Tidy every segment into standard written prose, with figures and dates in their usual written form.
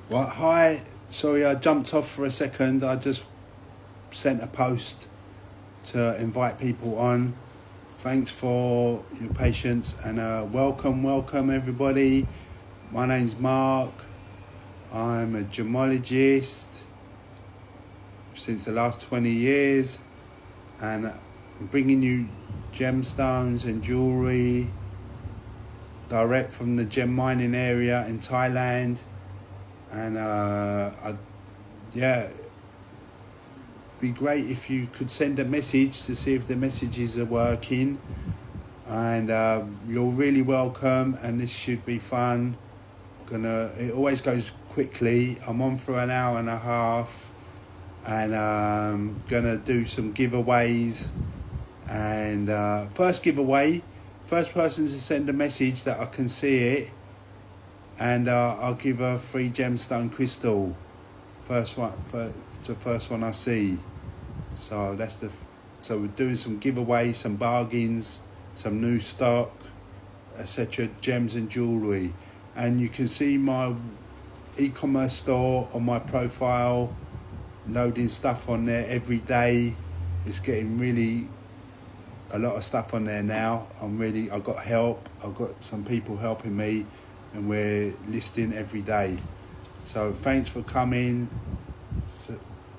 Right, hi. Sorry, I jumped off for a second. I just sent a post to invite people on. Thanks for your patience and welcome everybody. My name's Mark. I'm a gemologist since the last 20 years, and I'm bringing you gemstones and jewellery direct from the gem mining area in Thailand. And yeah, be great if you could send a message to see if the messages are working. And you're really welcome, and this should be fun. It always goes quickly. I'm on for an hour and a half, and gonna do some giveaways. And first giveaway, first person to send a message that I can see it, and I'll give a free gemstone crystal. The first one I see. So so we're doing some giveaways, some bargains, some new stock, etc. Gems and jewellery, and you can see my e-commerce store on my profile, loading stuff on there every day. It's getting really a lot of stuff on there now. I've got help. I've got some people helping me, and we're listing every day. So thanks for coming.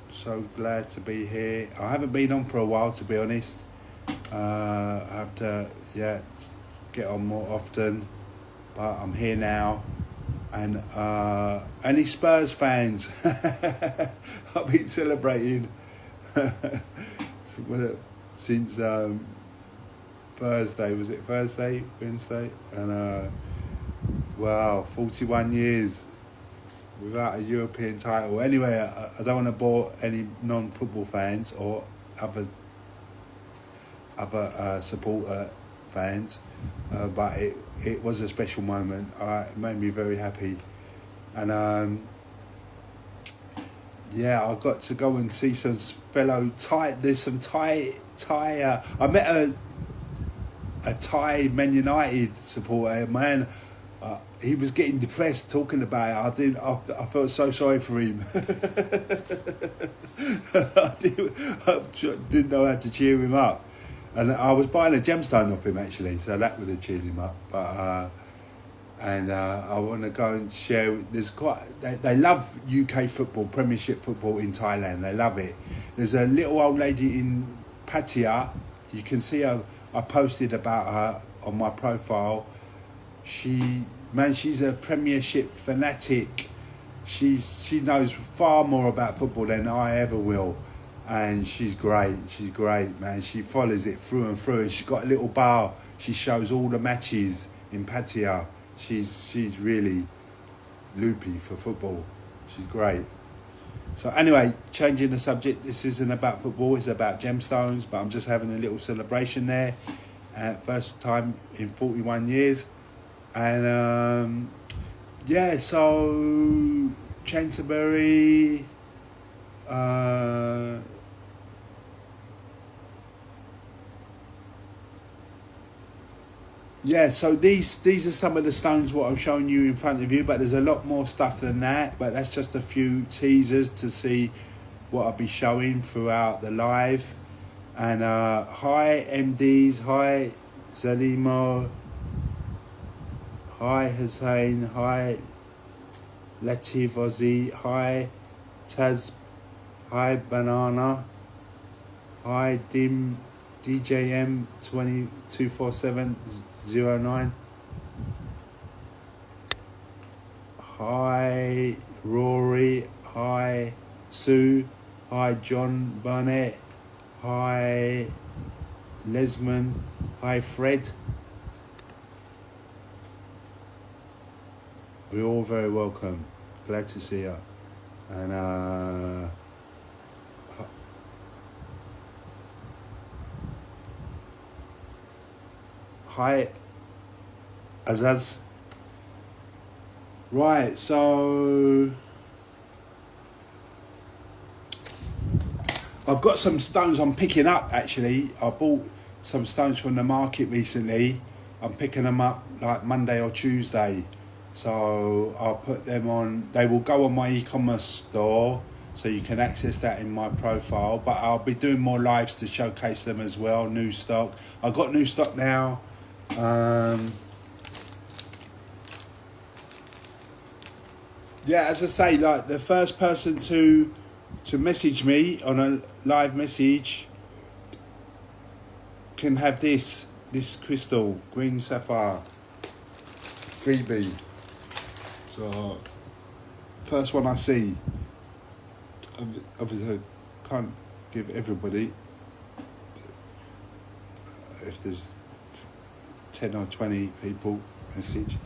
So glad to be here. I haven't been on for a while, to be honest. I have to get on more often, but I'm here now. And any Spurs fans? I've been celebrating since Thursday. Was it Thursday? Wednesday? And wow, 41 years without a European title. Anyway, I don't want to bore any non-football fans or other supporter fans, but it was a special moment. It made me very happy, and I got to go and see some fellow Thai. There's some Thai. I met a Thai Man United supporter, man. He was getting depressed talking about it. I felt so sorry for him. I didn't know how to cheer him up, and I was buying a gemstone off him actually, so that would have cheered him up. But I want to go and share. They love UK football, Premiership football in Thailand. They love it. There's a little old lady in Pattaya. You can see her. I posted about her on my profile. She's a Premiership fanatic. She knows far more about football than I ever will, and she's great. She's great, man. She follows it through and through, and she's got a little bar. She shows all the matches in Pattaya. She's really loopy for football. She's great. So anyway, changing the subject. This isn't about football. It's about gemstones. But I'm just having a little celebration there. First time in 41 years. And so Chantaburi, so these are some of the stones what I'm showing you in front of you, but there's a lot more stuff than that. But that's just a few teasers to see what I'll be showing throughout the live. And hi MDs, hi Zalimo, hi Hussein, hi Latif Ozzy, hi Taz, hi Banana, hi DJM 224709, hi Rory, hi Sue, hi John Burnett, hi Lesman, hi Fred. We're all very welcome. Glad to see you. And hi Azaz. Right, so I've got some stones I'm picking up actually. I bought some stones from the market recently. I'm picking them up like Monday or Tuesday. So I'll put them on, they will go on my e-commerce store, so you can access that in my profile, but I'll be doing more lives to showcase them as well, new stock. I've got new stock now. Yeah, as I say, like the first person to message me on a live message can have this crystal, green sapphire, freebie. So first one I see, obviously I can't give everybody, if there's 10 or 20 people message,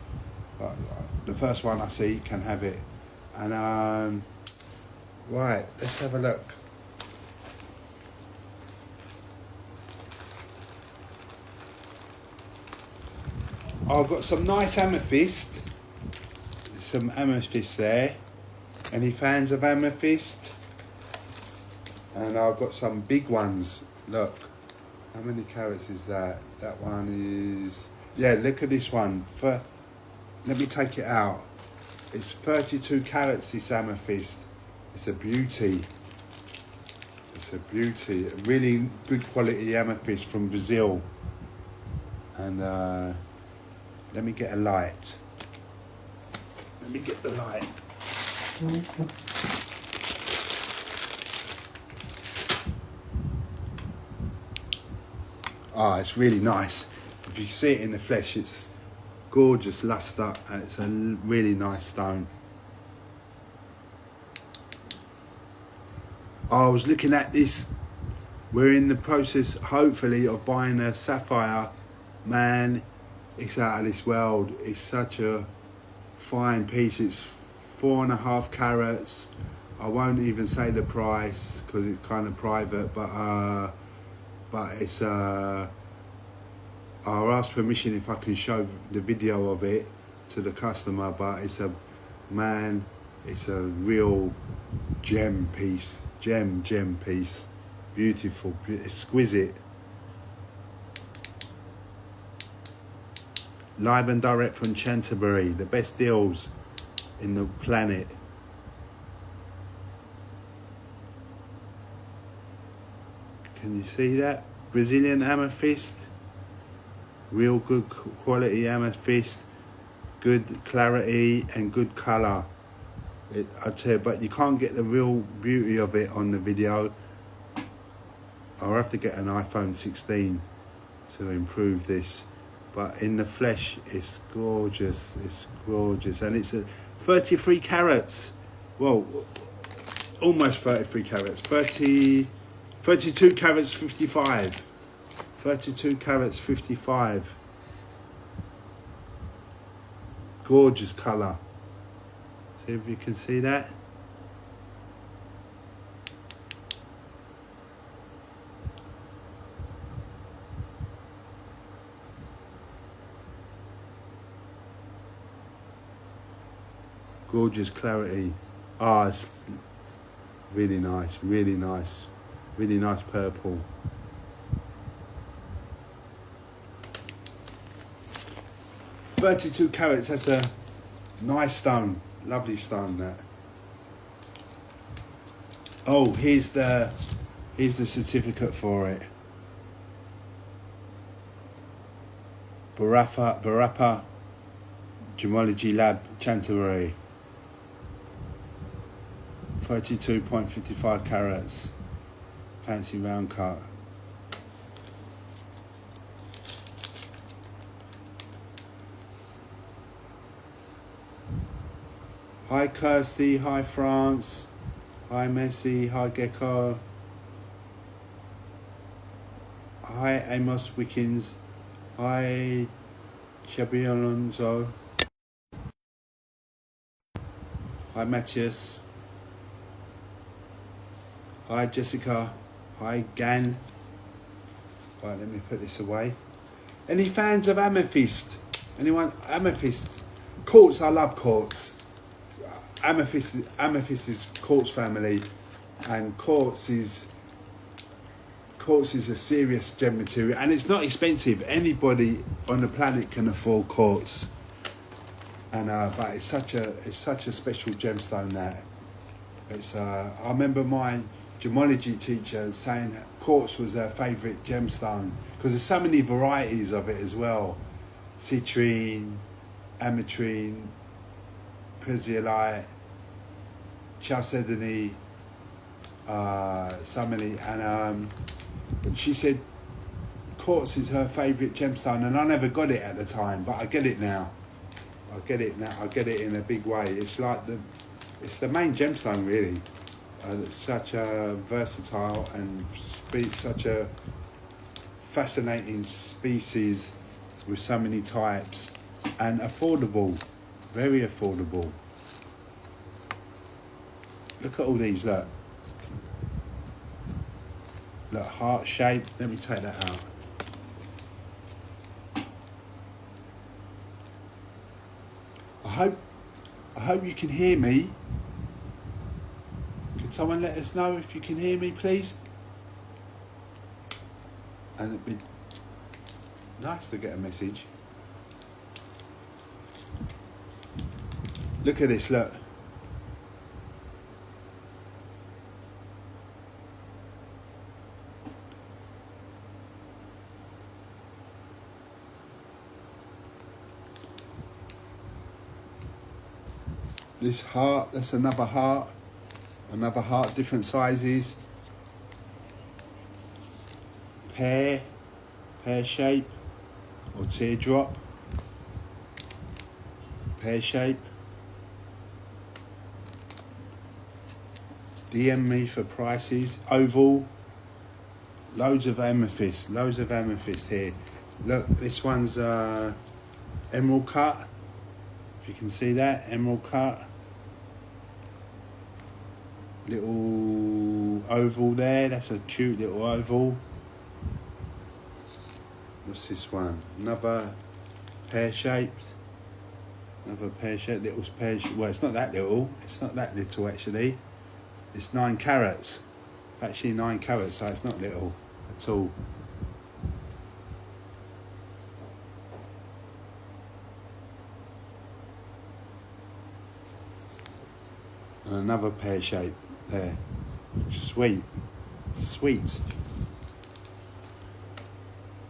but the first one I see can have it. And right, let's have a look. I've got some nice amethyst. Some amethyst there. Any fans of amethyst? And I've got some big ones. Look, how many carats is that? That one is, yeah, look at this one. Let me take it out. It's 32 carats, this amethyst. It's a beauty. It's a beauty. A really good quality amethyst from Brazil. And let me get a light. Let me get the light. Ah, it's really nice. If you can see it in the flesh, it's gorgeous luster. It's a really nice stone. I was looking at this. We're in the process, hopefully, of buying a sapphire. Man, it's out of this world. It's such a fine piece. It's 4.5 carats. I won't even say the price because it's kind of private, but it's I'll ask permission if I can show the video of it to the customer, but it's a real gem piece, gem piece, beautiful, exquisite. Live and direct from Chantaburi, the best deals in the planet. Can you see that? Brazilian amethyst, real good quality amethyst, good clarity and good colour. I tell you, but you can't get the real beauty of it on the video. I'll have to get an iPhone 16 to improve this. But in the flesh, it's gorgeous. It's gorgeous, and it's a 33 carats. Well, almost 33 carats. 32 carats 55. 32 carats 55. Gorgeous colour. See if you can see that. Gorgeous clarity. Ah, it's really nice, really nice. Really nice purple. $32 carats, that's a nice stone. Lovely stone, that. Oh, here's the certificate for it. Barapa Jewellery Lab, Chantaburi. 32.55 carats. Fancy round cut. Hi Kirsty, hi France, hi Messi, hi Gecko, hi Amos Wickens, hi Chabi Alonso, hi Matthias, hi Jessica, hi Gan. Right, let me put this away. Any fans of amethyst? Anyone? Amethyst? Quartz, I love quartz. Amethyst is quartz family, and quartz is a serious gem material, and it's not expensive. Anybody on the planet can afford quartz. And but it's such a special gemstone that it's. I remember my gemology teacher saying that quartz was her favourite gemstone because there's so many varieties of it as well. Citrine, ametrine, chrysolite, chalcedony, so many, and she said quartz is her favourite gemstone, and I never got it at the time, but I get it now. I get it now. I get it in a big way. It's like it's the main gemstone really. It's such a versatile and such a fascinating species with so many types and affordable, very affordable. Look at all these. Look, heart shape. Let me take that out. I hope you can hear me. Could someone let us know if you can hear me, please? And it'd be nice to get a message. Look at this, look. This heart, that's another heart, different sizes. Pear shape, or teardrop, pear shape. DM me for prices. Oval, loads of amethyst here. Look, this one's emerald cut, if you can see that, emerald cut. Little oval there, that's a cute little oval. What's this one? Another pear-shaped. Little pear shape. Well, it's not that little. It's not that little actually. It's 9 carats. Actually 9 carats, so it's not little at all. And another pear shape there. Sweet.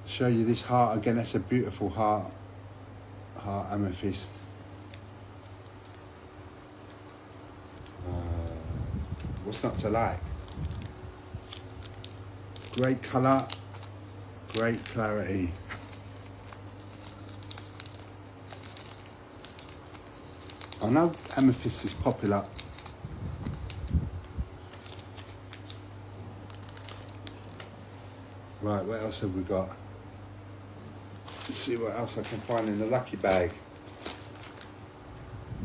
Show you this heart again. That's a beautiful heart amethyst. What's not to like? Great colour, great clarity. I know amethyst is popular. Right, what else have we got? Let's see what else I can find in the lucky bag.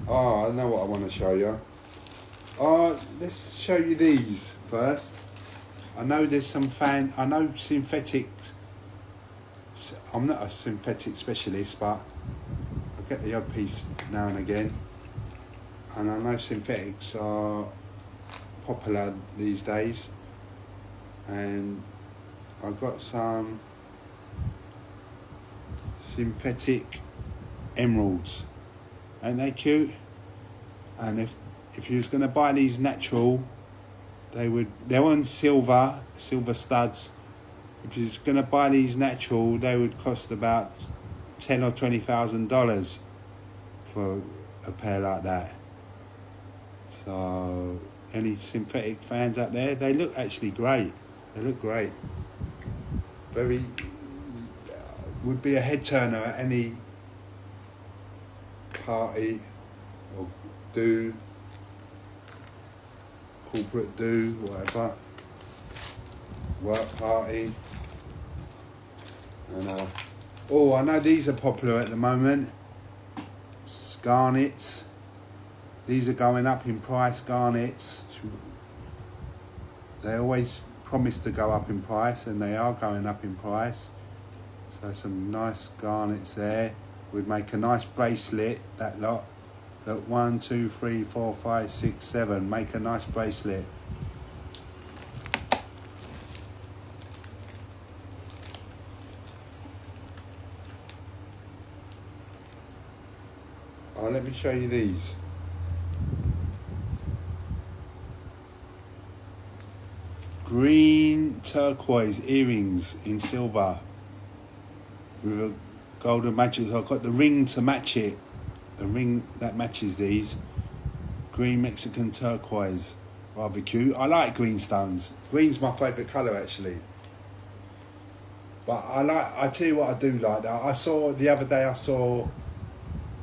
Oh, I know what I want to show you. Let's show you these first. I know there's some I know synthetics. I'm not a synthetic specialist, but I get the odd piece now and again. And I know synthetics are popular these days. And I got some synthetic emeralds. Ain't they cute? And if you was going to buy these natural, they're on silver studs. If you was going to buy these natural, they would cost about $10,000 or $20,000 for a pair like that. So, any synthetic fans out there, they look actually great. They look great. Very, would be a head turner at any party or corporate whatever, work party. And I know these are popular at the moment. Garnets. These are going up in price, garnets. They always promise to go up in price, and they are going up in price. So some nice garnets there. Would make a nice bracelet, that lot. Look, 1, 2, 3, 4, 5, 6, 7. Make a nice bracelet. Oh, let me show you these. Green turquoise earrings in silver with a golden matches. I've got the ring to match it. The ring that matches these. Green Mexican turquoise. Rather cute. I like green stones. Green's my favourite colour actually. But I tell you what I do like. I saw, the other day I saw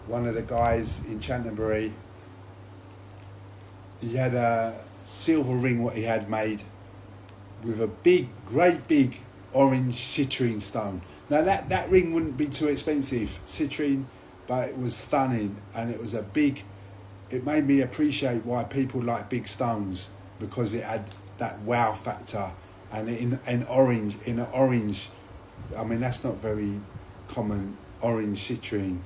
one of the guys in Chantaburi. He had a silver ring what he had made with a big, great big orange citrine stone. Now that ring wouldn't be too expensive, citrine, but it was stunning, and it was a big, it made me appreciate why people like big stones, because it had that wow factor, and in an orange, I mean that's not very common, orange citrine,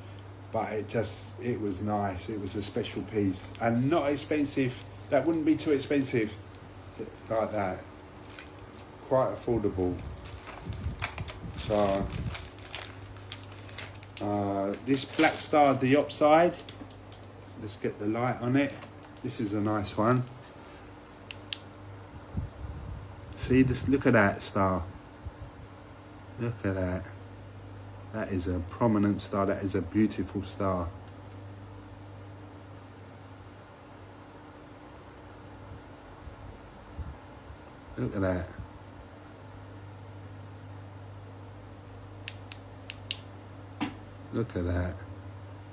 but it was nice, it was a special piece, and not expensive, that wouldn't be too expensive, like that. Quite affordable. So this black star diopside, let's get the light on it. This is a nice one. See this, look at that star, look at that. That is a prominent star, that is a beautiful star. Look at that. Look at that.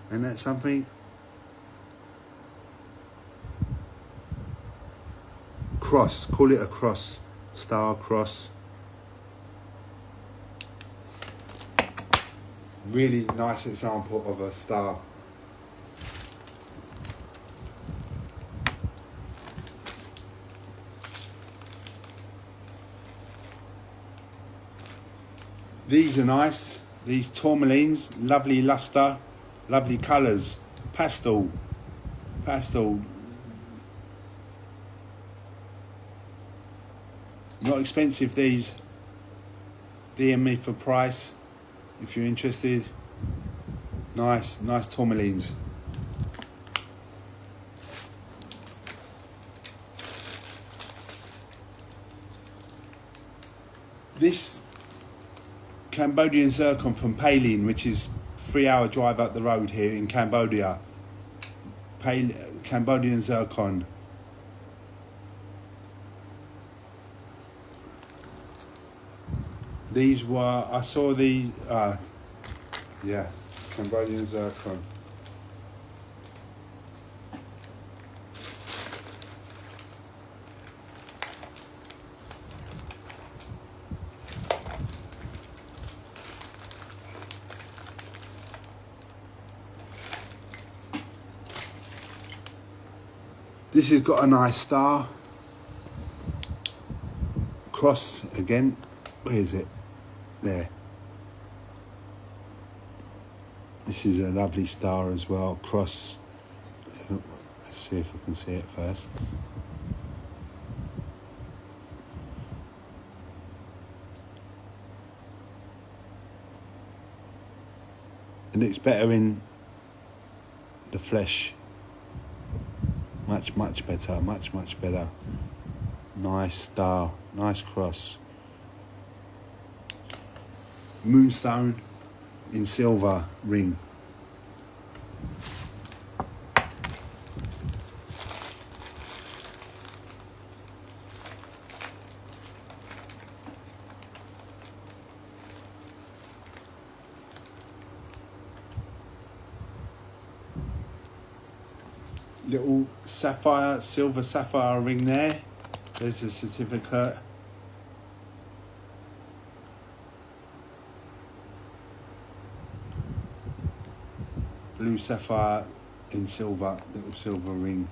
Isn't that something? Cross, call it a cross. Star cross. Really nice example of a star. These are nice. These tourmalines, lovely luster, lovely colours, pastel. Not expensive these. DM me for price if you're interested. Nice tourmalines. This Cambodian zircon from Palin, which is 3-hour drive up the road here in Cambodia. Cambodian zircon. These were, I saw these, yeah, Cambodian zircon. This has got a nice star. Cross again. Where is it? There. This is a lovely star as well. Cross. Let's see if I can see it first. It looks better in the flesh. Much better, much better. Nice star, nice cross. Moonstone in silver ring. Little sapphire, silver sapphire ring there. There's a certificate. Blue sapphire in silver, little silver ring.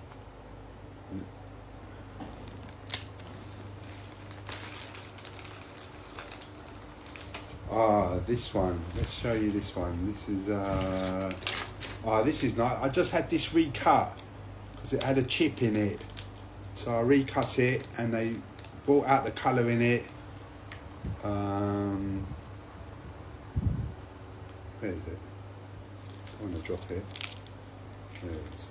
This one. Let's show you this one. This is this is nice. I just had this recut because it had a chip in it, so I recut it and they brought out the colour in it. Where is it? I want to drop it. Cheers.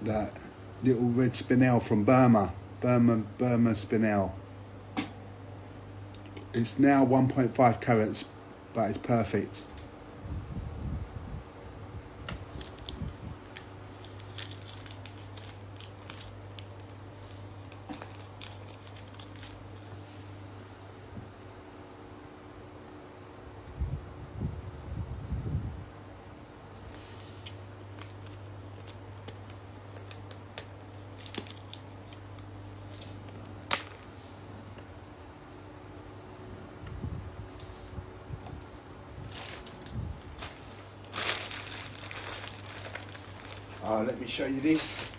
That little red spinel from Burma spinel. It's now 1.5 carats, but it's perfect. Let me show you this.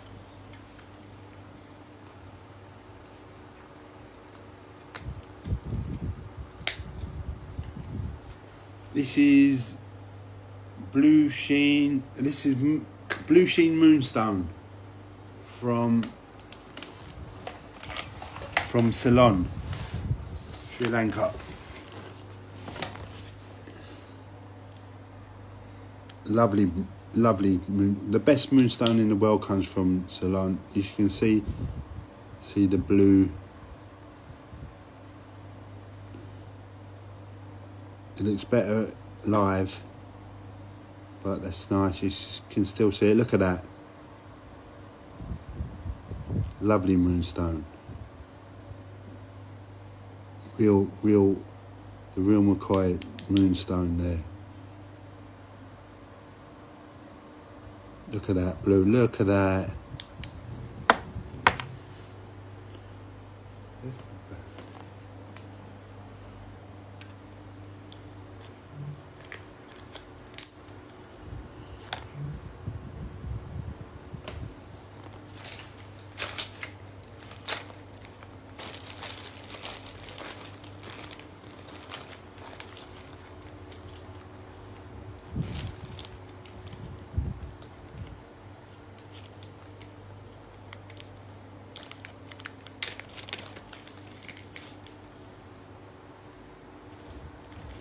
This is blue sheen. This is blue sheen moonstone from Ceylon, Sri Lanka. Lovely moon. The best moonstone in the world comes from Ceylon. You can see the blue. It looks better live, but that's nice. You can still see it. Look at that. Lovely moonstone. The real McCoy moonstone there. Look at that blue, look at that.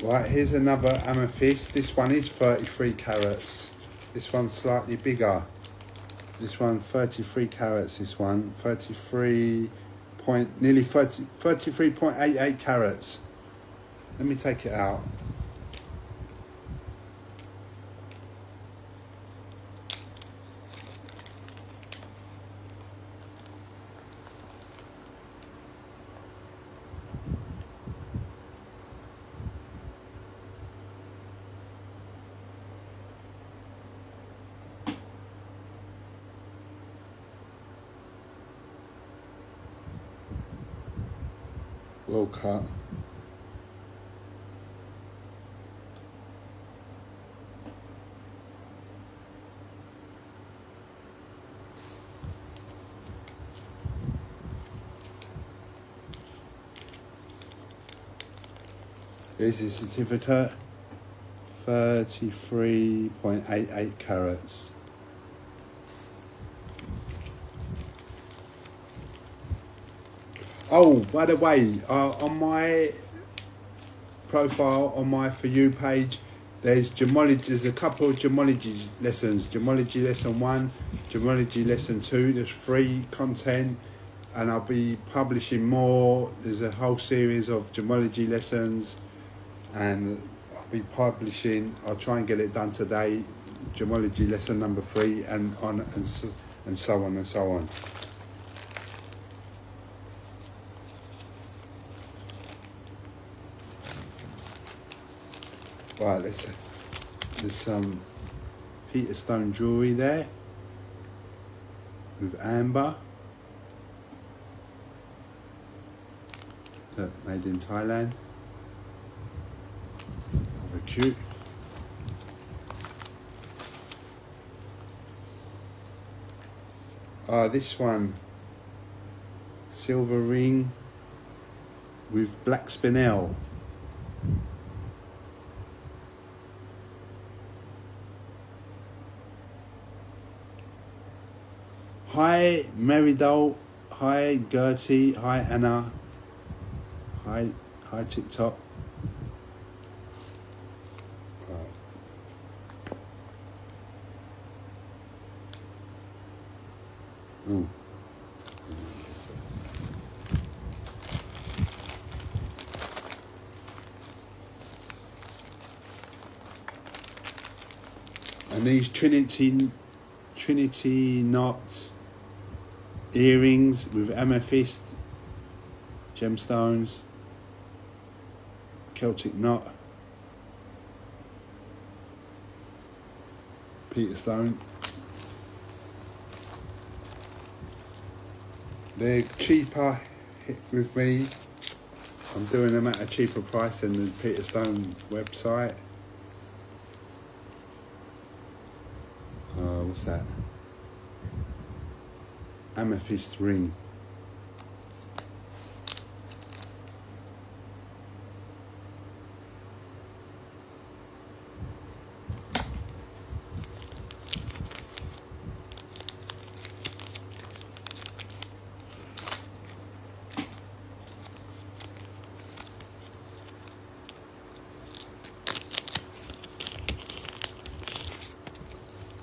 Right, here's another amethyst. This one is 33 carats. This one's slightly bigger. This one 33 carats. This one 33.88 carats. Let me take it out. Well cut. Here's the certificate. 33.88 carats. Oh, by the way, on my profile, on my For You page, there's a couple of gemology lessons. Gemology lesson 1, gemology lesson 2. There's free content, and I'll be publishing more. There's a whole series of gemology lessons, and I'll be publishing. I'll try and get it done today. Gemology lesson number 3, and so on and so on. Right, there's some Peter Stone jewellery there with amber. Look, made in Thailand. Very cute. This one, silver ring with black spinel. Hi Meridol, hi Gertie, hi Anna, hi Hi TikTok. Right. And these Trinity knot earrings with amethyst gemstones, Celtic knot, Peter Stone. They're cheaper with me. I'm doing them at a cheaper price than the Peter Stone website. What's that? Amethyst ring.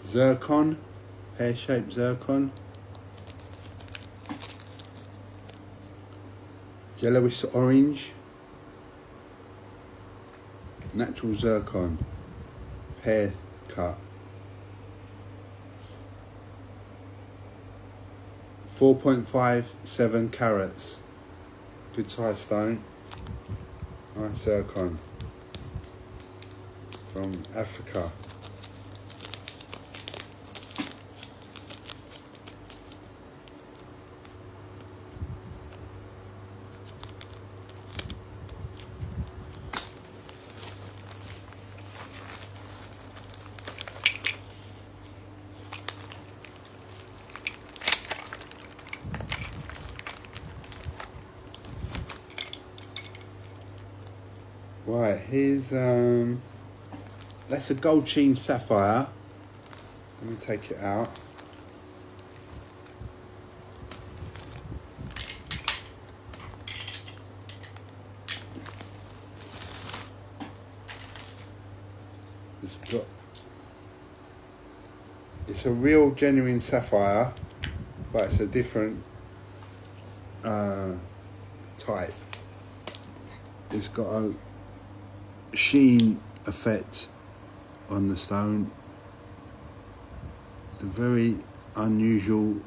Zircon, pear-shaped zircon. Yellowish orange. Natural zircon, pear cut. 4.57 carats. Good size stone. Nice zircon. From Africa. Right, here's that's a gold sheen sapphire. Let me take it out. It's a real genuine sapphire, but it's a different type. It's got a sheen effect on the stone. The very unusual,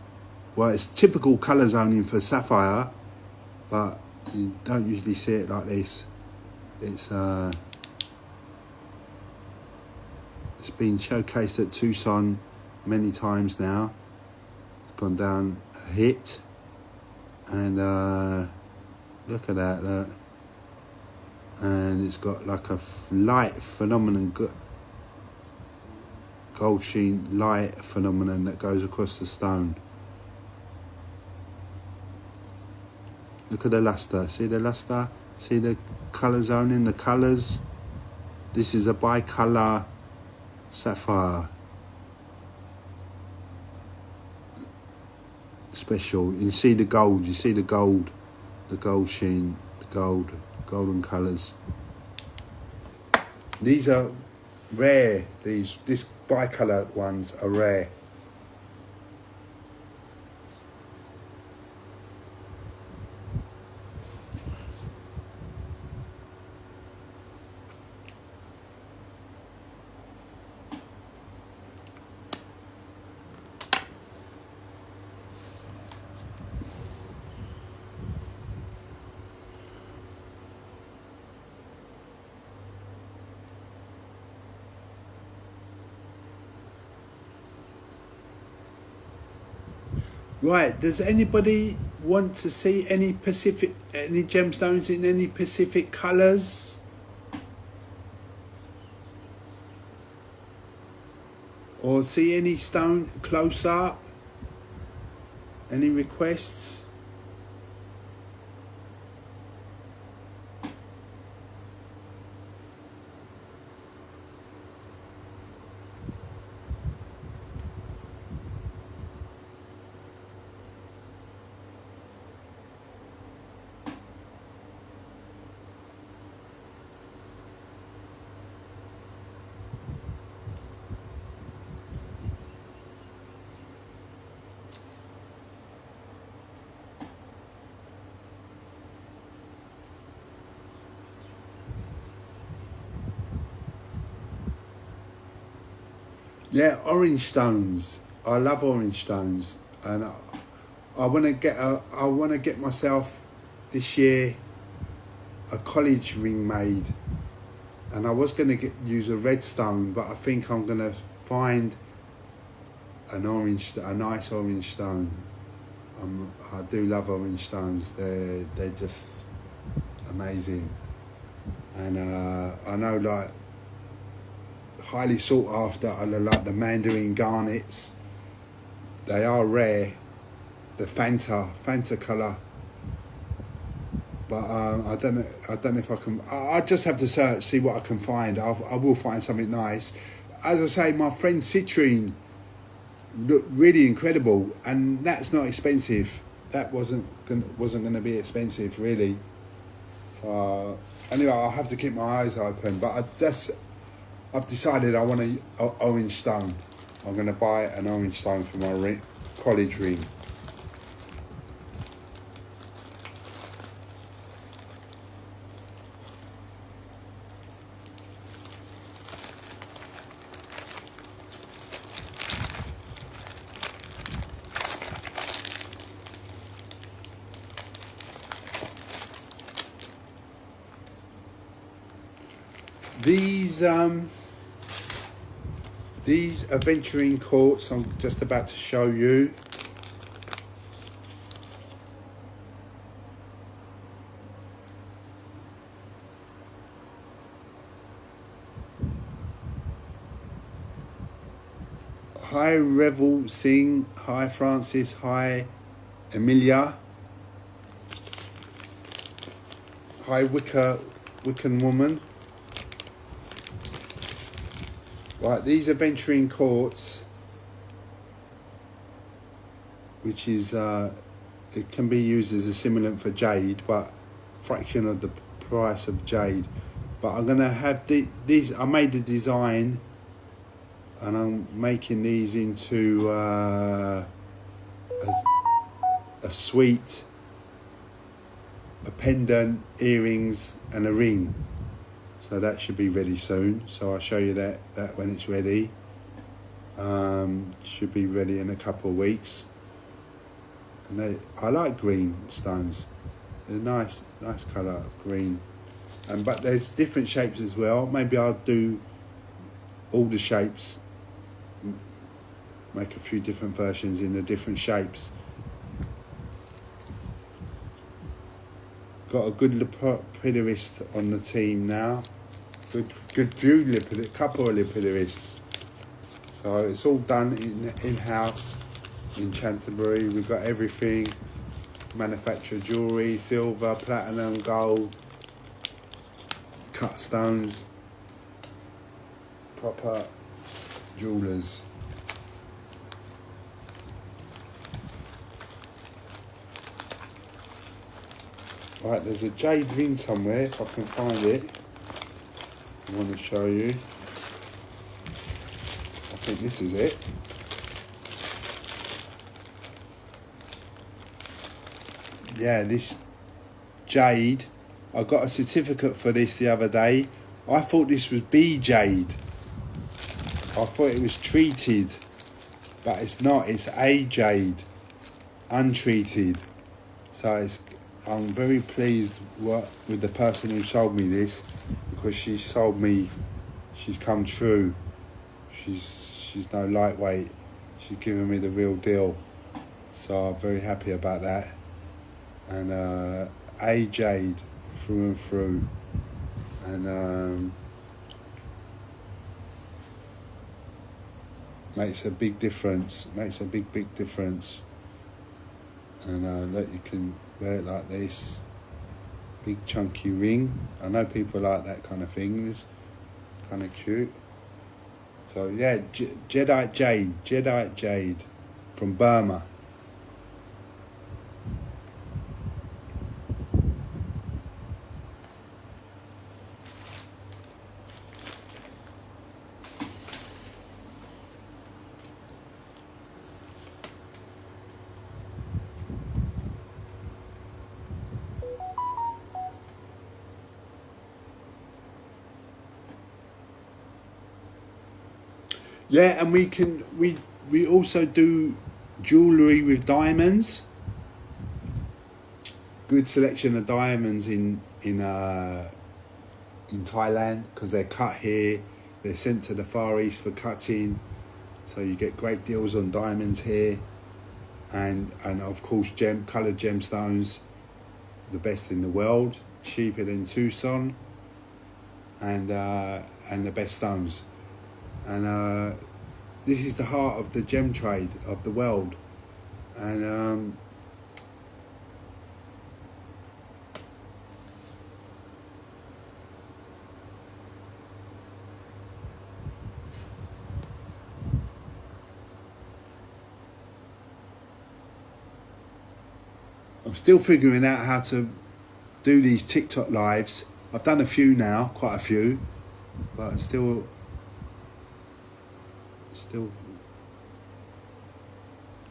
well, it's typical colour zoning for sapphire, but you don't usually see it like this. It's been showcased at Tucson many times now. It's gone down a hit, and look at that, look. And it's got like a light phenomenon, gold sheen light phenomenon that goes across the stone. Look at the luster, see the luster? See the colour zoning, the colours? This is a bicolour sapphire. Special. You see the gold, the gold sheen, the golden colours. These are rare. This bicolour ones are rare. Right, does anybody want to see any gemstones in any Pacific colours? Or see any stone close up? Any requests? Yeah, orange stones. I love orange stones, and I want to get I want to get myself this year a college ring made, and I was going to use a red stone, but I think I'm going to find a nice orange stone. I do love orange stones. They're just amazing, and I know like highly sought after are like the mandarin garnets. They are rare. The Fanta colour, but I don't know if I can. I just have to search, see what I can find. I will find something nice. As I say, my friend Citrine looked really incredible, and that's not expensive. That wasn't gonna be expensive really. So anyway, I'll have to keep my eyes open. But I've decided I want an orange stone. I'm gonna buy an orange stone for my college ring. These aventurine quartz I'm just about to show you. Hi Revel Singh, hi Francis, hi Emilia, hi Wiccan Woman. Right, these aventurine quartz, which is it can be used as a simulant for jade, but fraction of the price of jade. But I'm gonna have these. I made the design, and I'm making these into a suite, a pendant, earrings, and a ring. So that should be ready soon. So I'll show you that when it's ready. Should be ready in a couple of weeks. And I like green stones. They're nice colour, green. But there's different shapes as well. Maybe I'll do all the shapes. Make a few different versions in the different shapes. Got a good lepidolist on the team now. Good few couple of lepidolists. So it's all done in-house in Chantaburi. We've got everything. Manufacture jewellery, silver, platinum, gold, cut stones. Proper jewellers. Right, there's a jade ring somewhere, if I can find it. I want to show you. I think this is it. Yeah, this jade. I got a certificate for this the other day. I thought this was bee jade. I thought it was treated, but it's not. It's A jade, untreated. So I'm very pleased with the person who sold me this, because she sold me. She's come true. She's no lightweight. She's given me the real deal. So I'm very happy about that. And A jade through and through. And makes a big difference. Makes a big difference. And look, you can wear it like this. Big chunky ring. I know people like that kind of thing. It's kind of cute. So yeah, Jedi Jade from Burma. Yeah, and we also do jewellery with diamonds. Good selection of diamonds in Thailand because they're cut here. They're sent to the Far East for cutting, so you get great deals on diamonds here, and of course coloured gemstones, the best in the world, cheaper than Tucson, and the best stones, and this is the heart of the gem trade of the world, and I'm still figuring out how to do these TikTok lives. I've done a few now, quite a few, but still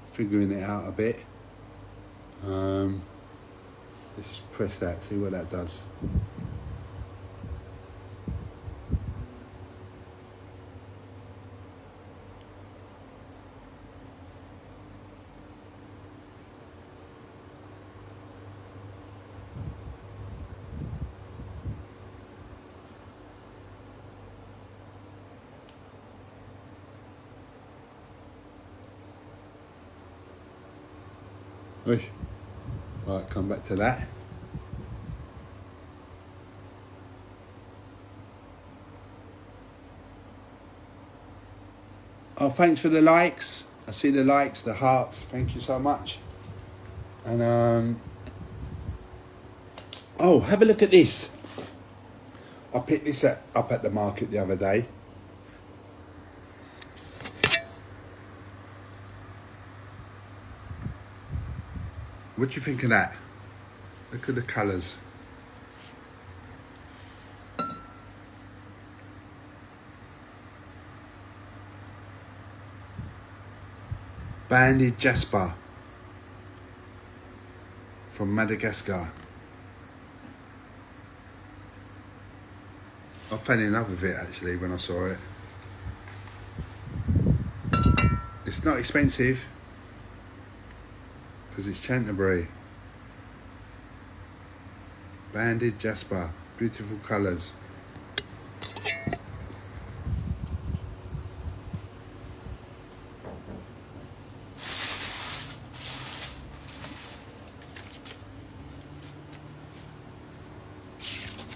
figuring it out a bit. Let's press that, see what that does. Right, come back to that. Oh, thanks for the likes. I see the likes, the hearts. Thank you so much. And oh, have a look at this. I picked this up at the market the other day. What do you think of that? Look at the colours. Banded jasper from Madagascar. I fell in love with it actually when I saw it. It's not expensive because it's Chantaburi. Banded jasper, beautiful colours.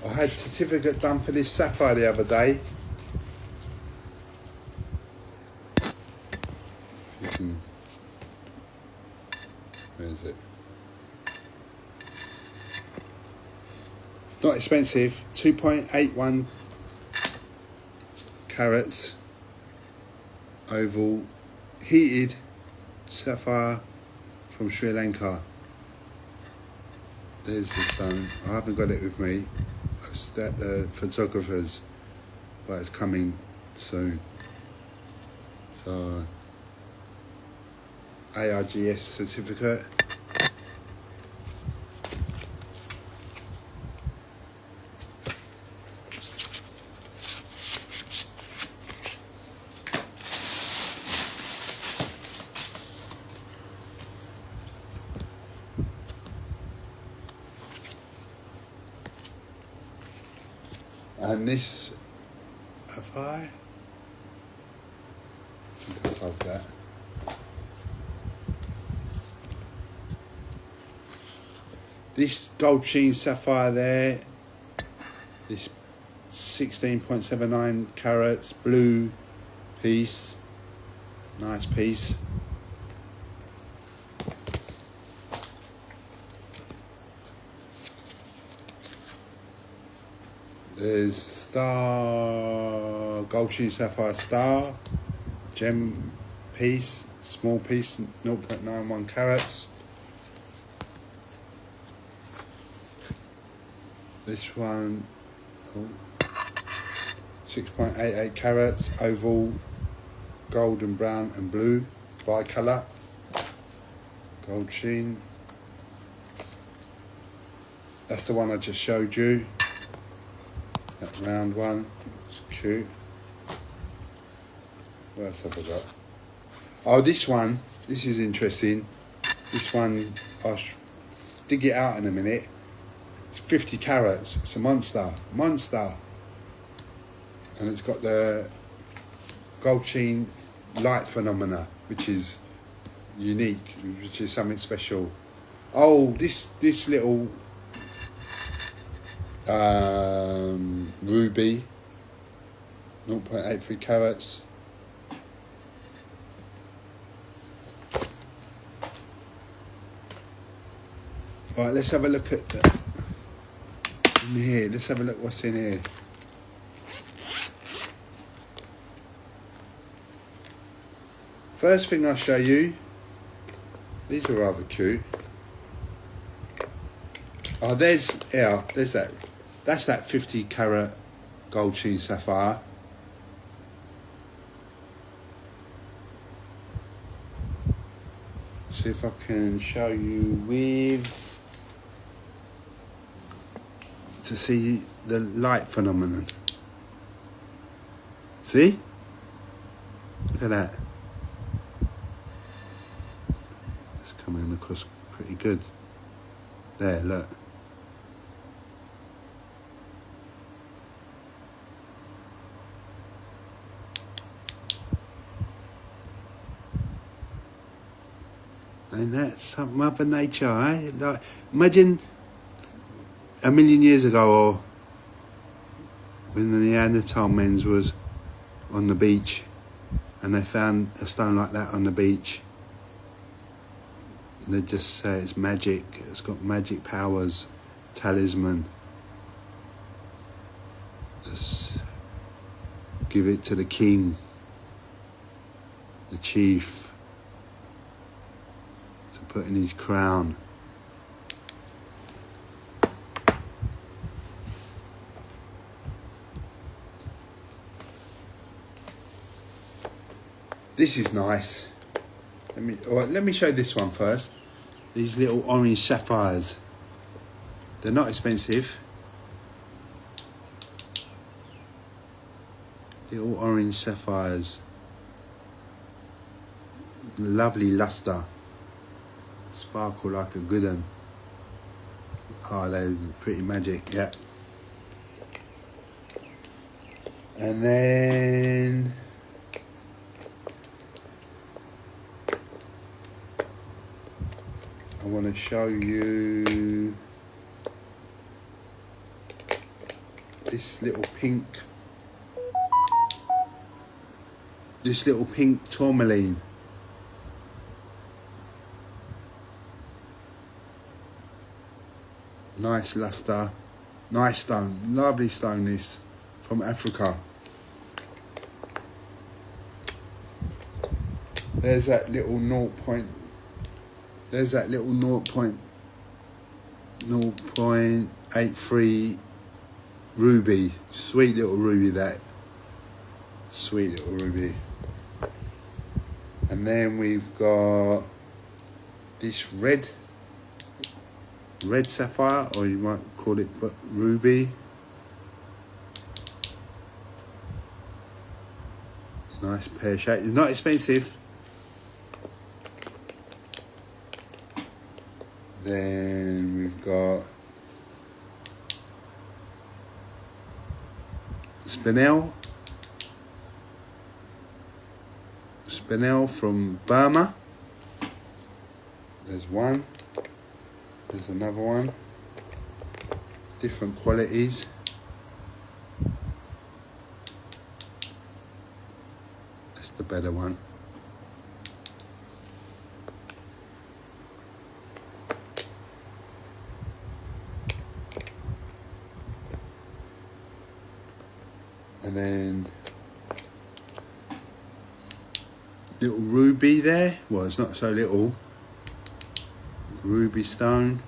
I had a certificate done for this sapphire the other day. Where is it? It's not expensive. 2.81 carats. Oval. Heated sapphire from Sri Lanka. There's the stone. I haven't got it with me. It's at the photographers, but it's coming soon. So, ARGS certificate. And this, have I think I sold that. This gold sheen sapphire there, this 16.79 carats blue piece, nice piece. There's star, gold sheen sapphire star, gem piece, small piece, 0.91 carats. This one, 6.88 carats, oval, golden, brown and blue, bi-colour, gold sheen. That's the one I just showed you. That round one, it's cute. What else have I got? Oh, this one. This is interesting. This one, I'll dig it out in a minute. It's 50 carats. It's a monster. Monster. And it's got the gold sheen light phenomena, which is unique, which is something special. Oh, this little ruby, 0.83 carats. Alright, let's have a look at in here. Let's have a look what's in here. First thing I'll show you, these are rather cute. Oh, there's that. That's that 50 carat gold sheen sapphire. See if I can show you with, to see the light phenomenon. See? Look at that. It's coming across pretty good. There, look. And that's some Mother Nature, eh? Like, imagine a million years ago, or when the Neanderthal men's was on the beach and they found a stone like that on the beach. And they just say it's magic, it's got magic powers, talisman. Let's give it to the king, the chief, put in his crown. This is nice. Let me show this one first. These little orange sapphires. They're not expensive. Little orange sapphires. Lovely luster. Sparkle like a good one. Oh, they're pretty magic, yeah. And then I want to show you this little pink tourmaline. Nice luster, nice stone, lovely stone this, from Africa. There's that little 0.83 ruby, sweet little ruby that. Sweet little ruby. And then we've got this red sapphire, or you might call it ruby. Nice pear shape. It's not expensive. Then we've got spinel from Burma. There's one. There's another one. Different qualities. That's the better one. And then little ruby there. Well, it's not so little. Ruby stone.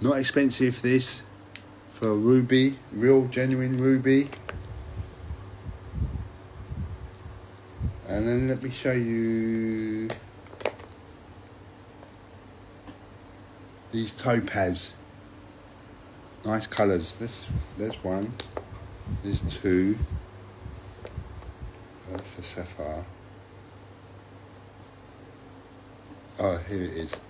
Not expensive this, for a ruby, real genuine ruby. And then let me show you these topaz. Nice colours. There's one. There's two. Oh, that's the sapphire. Oh, here it is.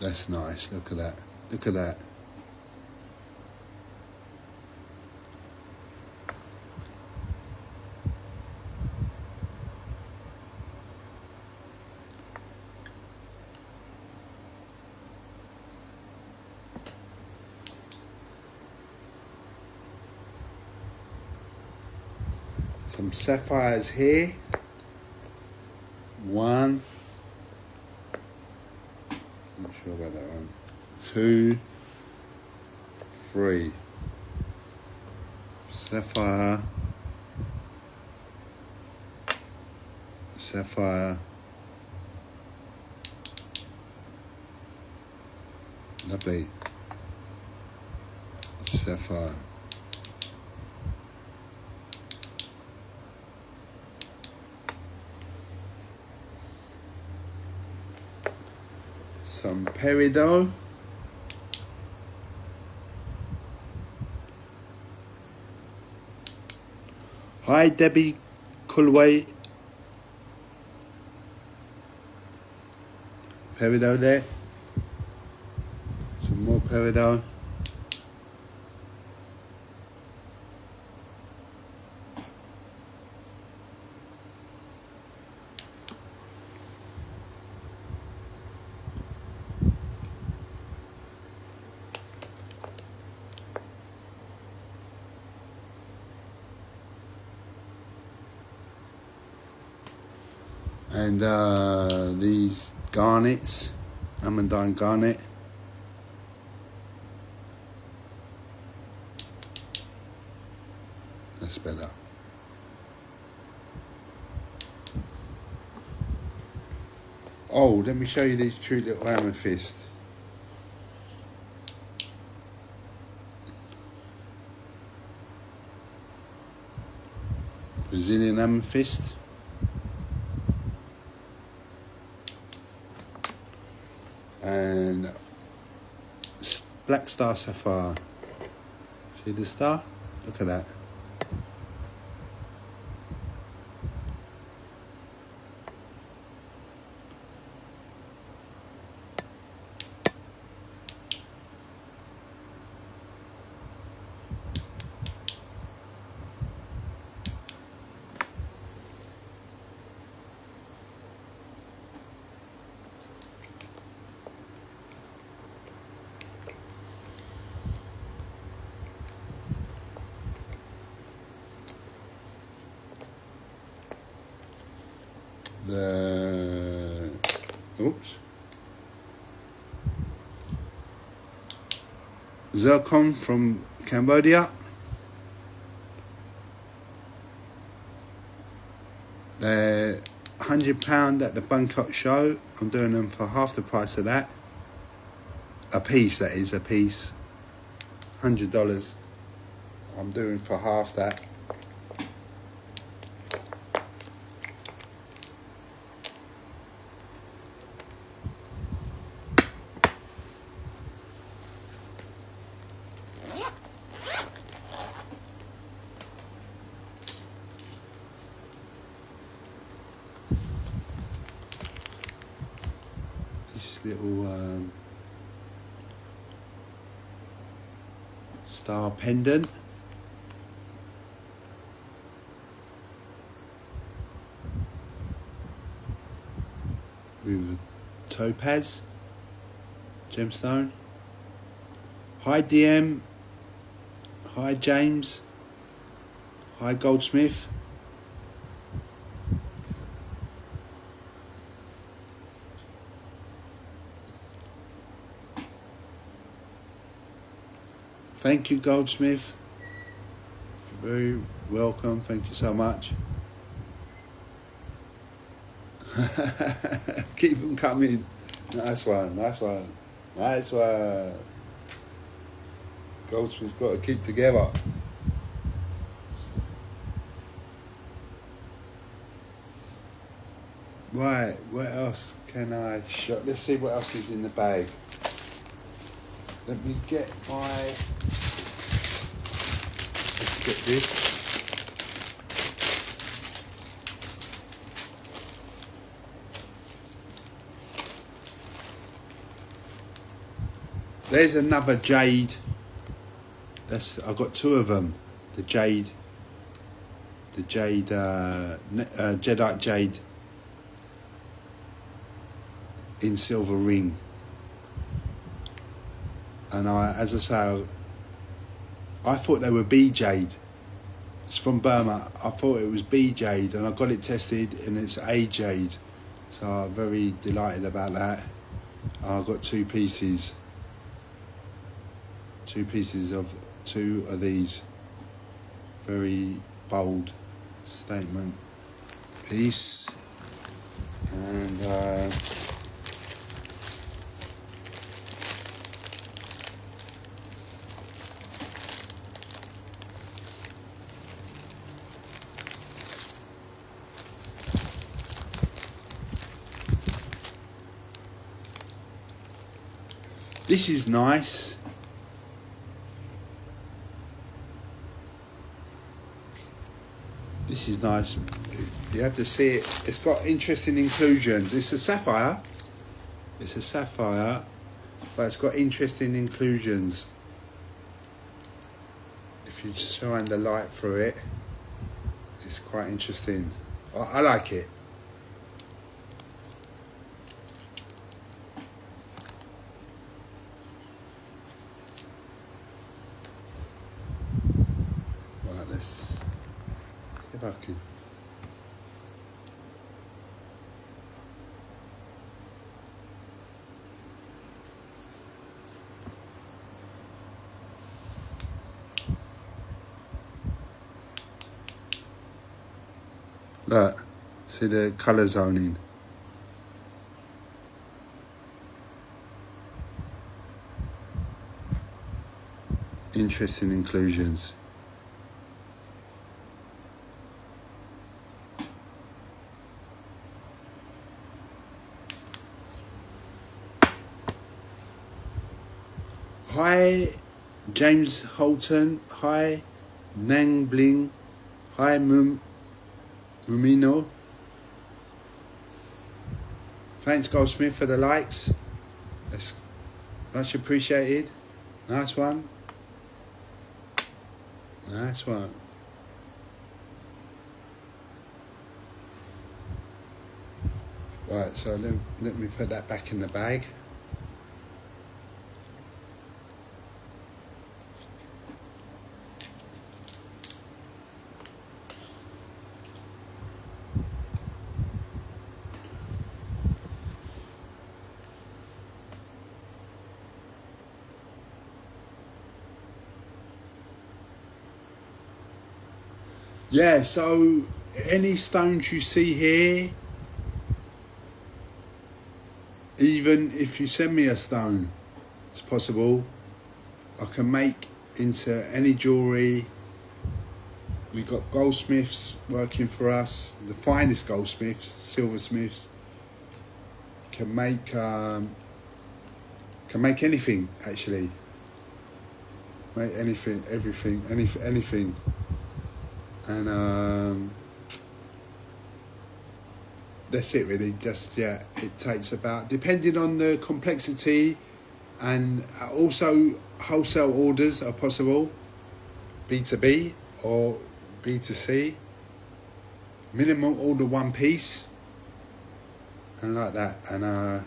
That's nice. Look at that. Look at that. Some sapphires here. One. Not sure about that one. 2, 3. Sapphire. Sapphire. Lovely. Sapphire. Some peridot. Hi Debbie Kulway. Peridot there. Some more peridot. And these garnets, Amandine garnet. That's better. Oh, let me show you these cute little amethyst. Brazilian amethyst. And black star sapphire. See the star? Look at that. Oops. Zircon from Cambodia. They're £100 at the Bangkok show. I'm doing them for half the price of that. A piece, that is, a piece. $100. I'm doing for half that. This little star pendant. With topaz gemstone. Hi DM. Hi James. Hi Goldsmith. Thank you, Goldsmith. Very welcome. Thank you so much. Keep them coming. Nice one. Nice one. Nice one. Goldsmith's got to keep together. Right, what else can I show? Let's see what else is in the bag. Let me get my... Let's get this. There's another jade. I've got two of them. The jade, Jedi jade in silver ring. And as I say, I thought they were B jade. It's from Burma. I thought it was B jade, and I got it tested, and it's A jade. So I'm very delighted about that. I got two pieces. Two pieces of two of these. Very bold statement piece. And this is nice. This is nice. You have to see it. It's got interesting inclusions. It's a sapphire. It's a sapphire, but it's got interesting inclusions. If you shine the light through it, it's quite interesting. I like it. Right, let's get back in. Look, see the colour zoning. Interesting inclusions. Hi, James Holton. Hi, Nang Bling. Hi, Mumino. Thanks, Goldsmith, for the likes. That's much appreciated. Nice one. Nice one. Right, so let me put that back in the bag. Yeah, so any stones you see here, even if you send me a stone, it's possible, I can make into any jewellery. We've got goldsmiths working for us, the finest goldsmiths, silversmiths, can make anything actually. Make anything, everything, anything. And that's it really. Just yeah, it takes about, depending on the complexity, and also wholesale orders are possible, B2B or B2C, minimum order one piece, and like that. And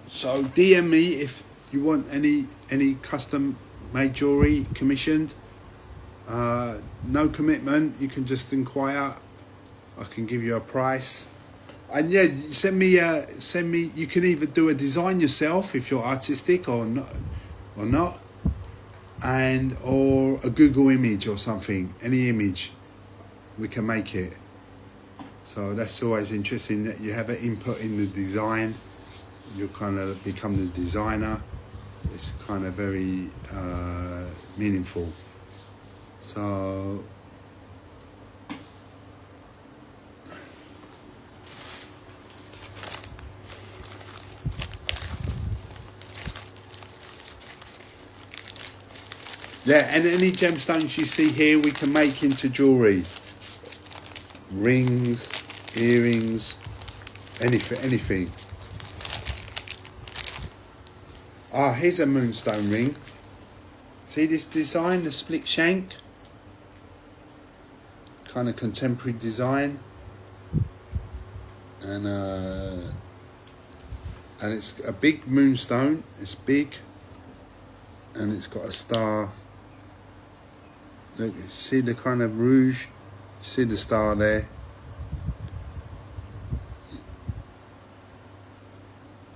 so DM me if you want any custom made jewellery commissioned. No commitment, you can just inquire. I can give you a price. And yeah, send me, you can either do a design yourself if you're artistic or not, and or a Google image or something, any image, we can make it. So that's always interesting that you have an input in the design. you'll kind of become the designer. It's kind of very meaningful. So yeah, and any gemstones you see here we can make into jewellery. Rings, earrings, anything. Ah, here's a moonstone ring. See this design, the split shank? Kind of contemporary design. And it's a big moonstone. It's big. And it's got a star. Look, see the kind of rouge? See the star there?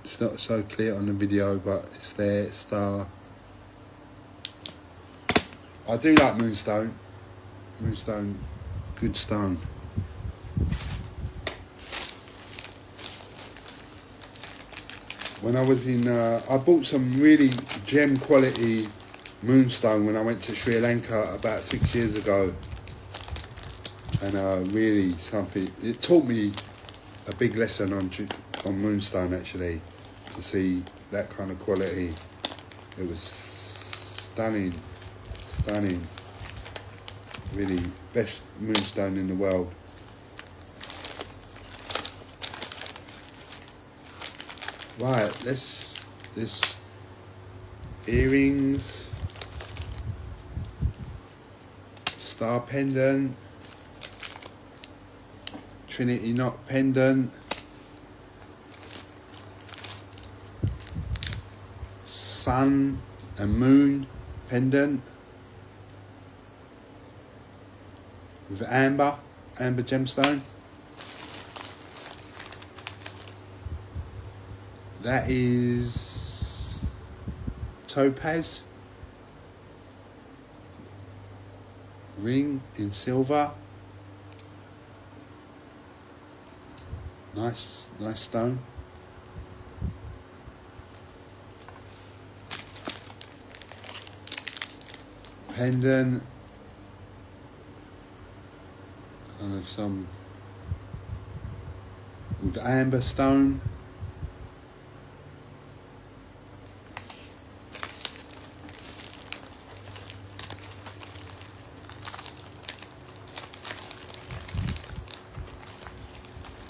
It's not so clear on the video, but it's there, star. I do like moonstone. Moonstone, good stone. When I was in, I bought some really gem quality moonstone when I went to Sri Lanka about 6 years ago. And really something, it taught me a big lesson on moonstone actually, to see that kind of quality. It was stunning, really best moonstone in the world. Right, this earrings, star pendant, Trinity knot pendant, sun and moon pendant with amber gemstone. That is topaz ring in silver. Nice stone. Pendant, kind of some with amber stone.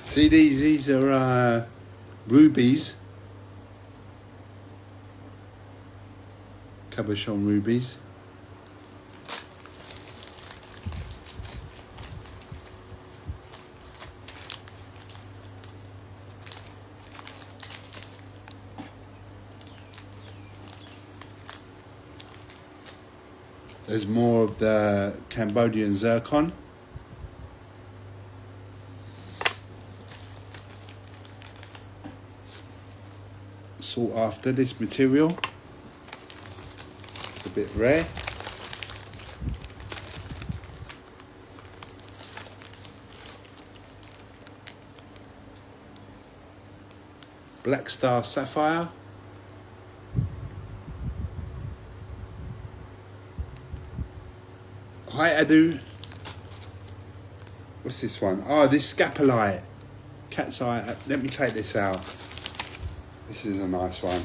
See these are rubies, cabochon rubies. There's more of the Cambodian zircon. Sought after this material. It's a bit rare. Black Star Sapphire. Hi Adu. What's this one? Oh, this scapolite. Cat's eye. Let me take this out. This is a nice one.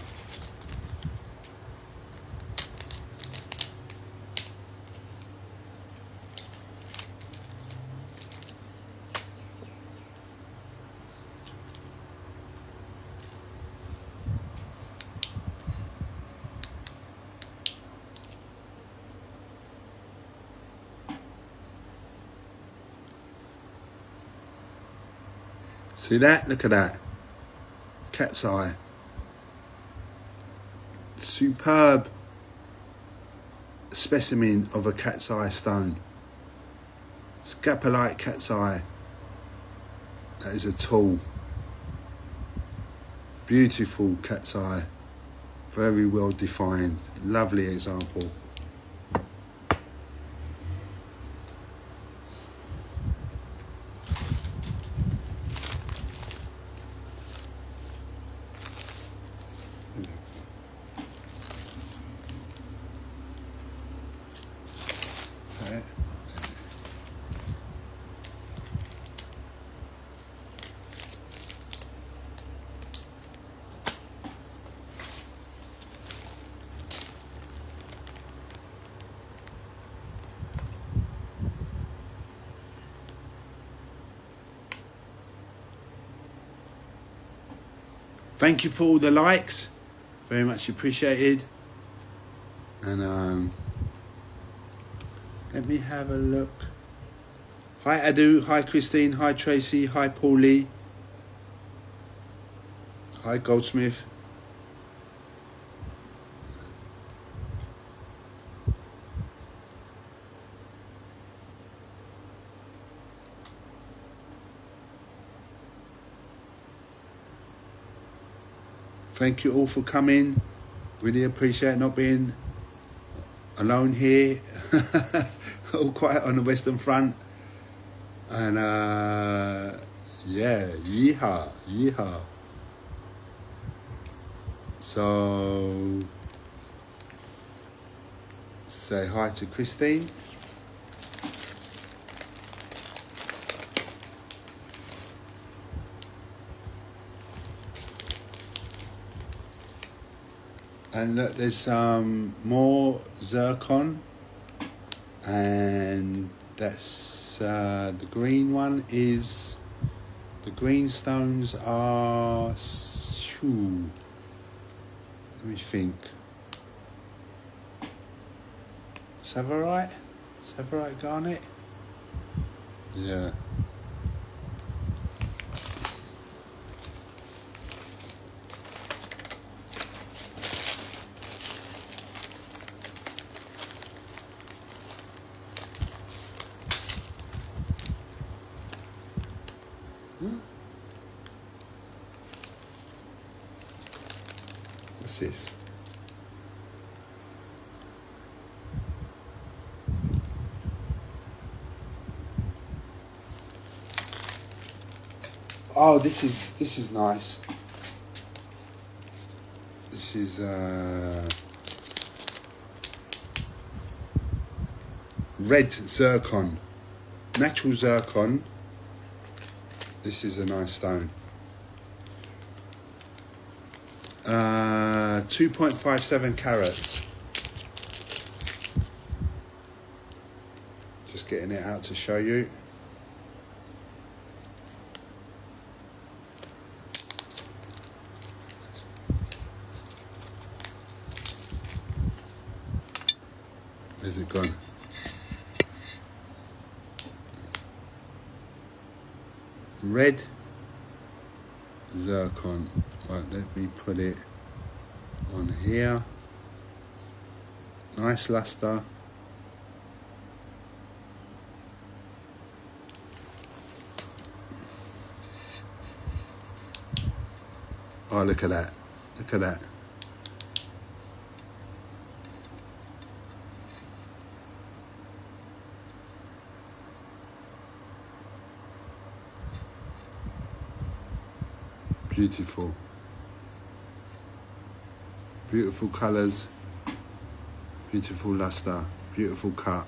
See that? Look at that. Cat's eye. Superb specimen of a cat's eye stone. Scapolite cat's eye. That is a tool. Beautiful cat's eye. Very well defined. Lovely example. Thank you for all the likes, very much appreciated. And let me have a look. Hi Adu, hi Christine, hi Tracy, hi Paulie, hi Goldsmith. Thank you all for coming. Really appreciate not being alone here. All quiet on the Western Front. And yeah, yeehaw, yeehaw. So say hi to Christine. And look, there's some more zircon, and that's the green one is, the green stones are, let me think, Savarite garnet, yeah. What's this? Oh, this is nice. This is red zircon, natural zircon. This is a nice stone. 2.57 carats. Just getting it out to show you. Where's it gone? Red zircon. Right, let me put it on here. Nice luster. Oh, look at that. Look at that. Beautiful. Beautiful colours. Beautiful luster. Beautiful cut.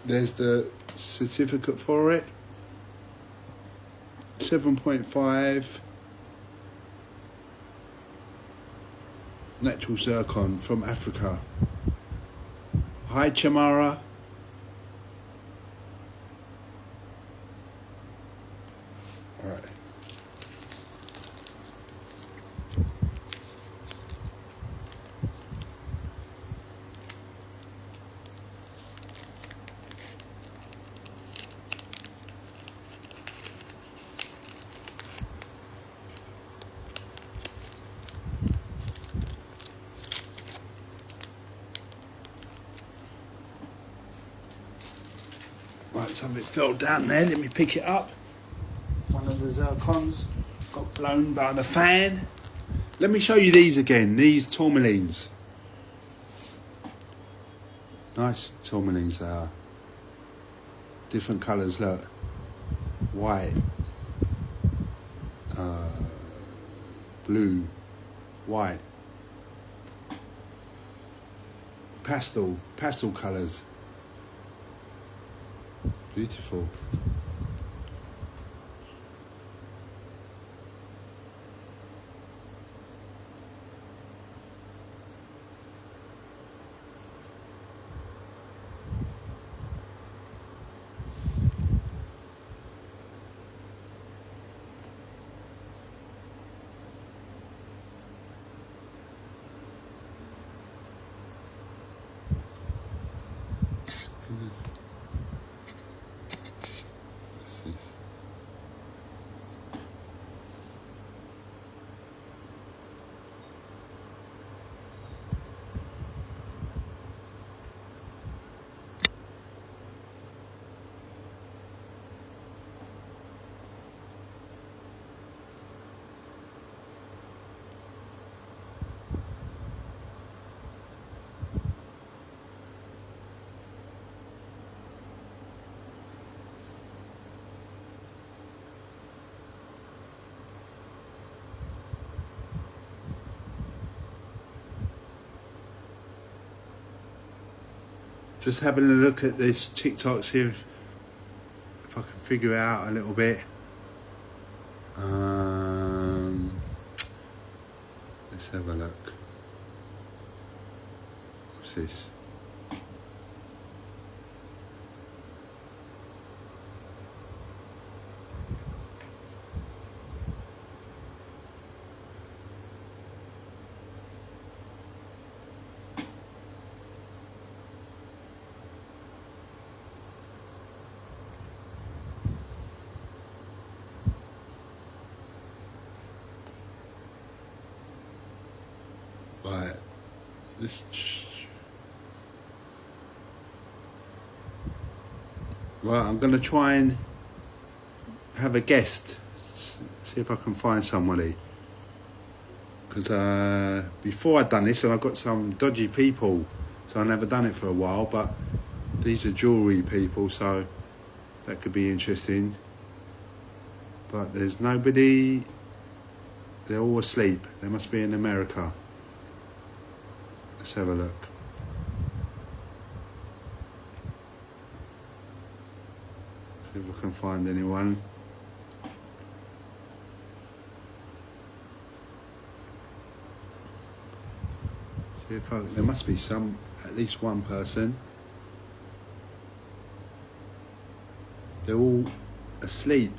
There's the certificate for it. 7.5 natural zircon from Africa. Hi Chamara. Alright. Right, something fell down there, let me pick it up. One of the zircons got blown by the fan. Let me show you these again, these tourmalines. Nice tourmalines they are. Different colours, look. White, blue, white. Pastel colours. Beautiful. Just having a look at this TikTok, see if I can figure it out a little bit. Let's have a look. What's this? Right, right, I'm going to try and have a guest, see if I can find somebody. Because before I'd done this, and I got some dodgy people, so I never done it for a while, but these are jewellery people, so that could be interesting. But there's nobody, they're all asleep. They must be in America. Let's have a look. See if I can find anyone. See if there must be at least one person. They're all asleep.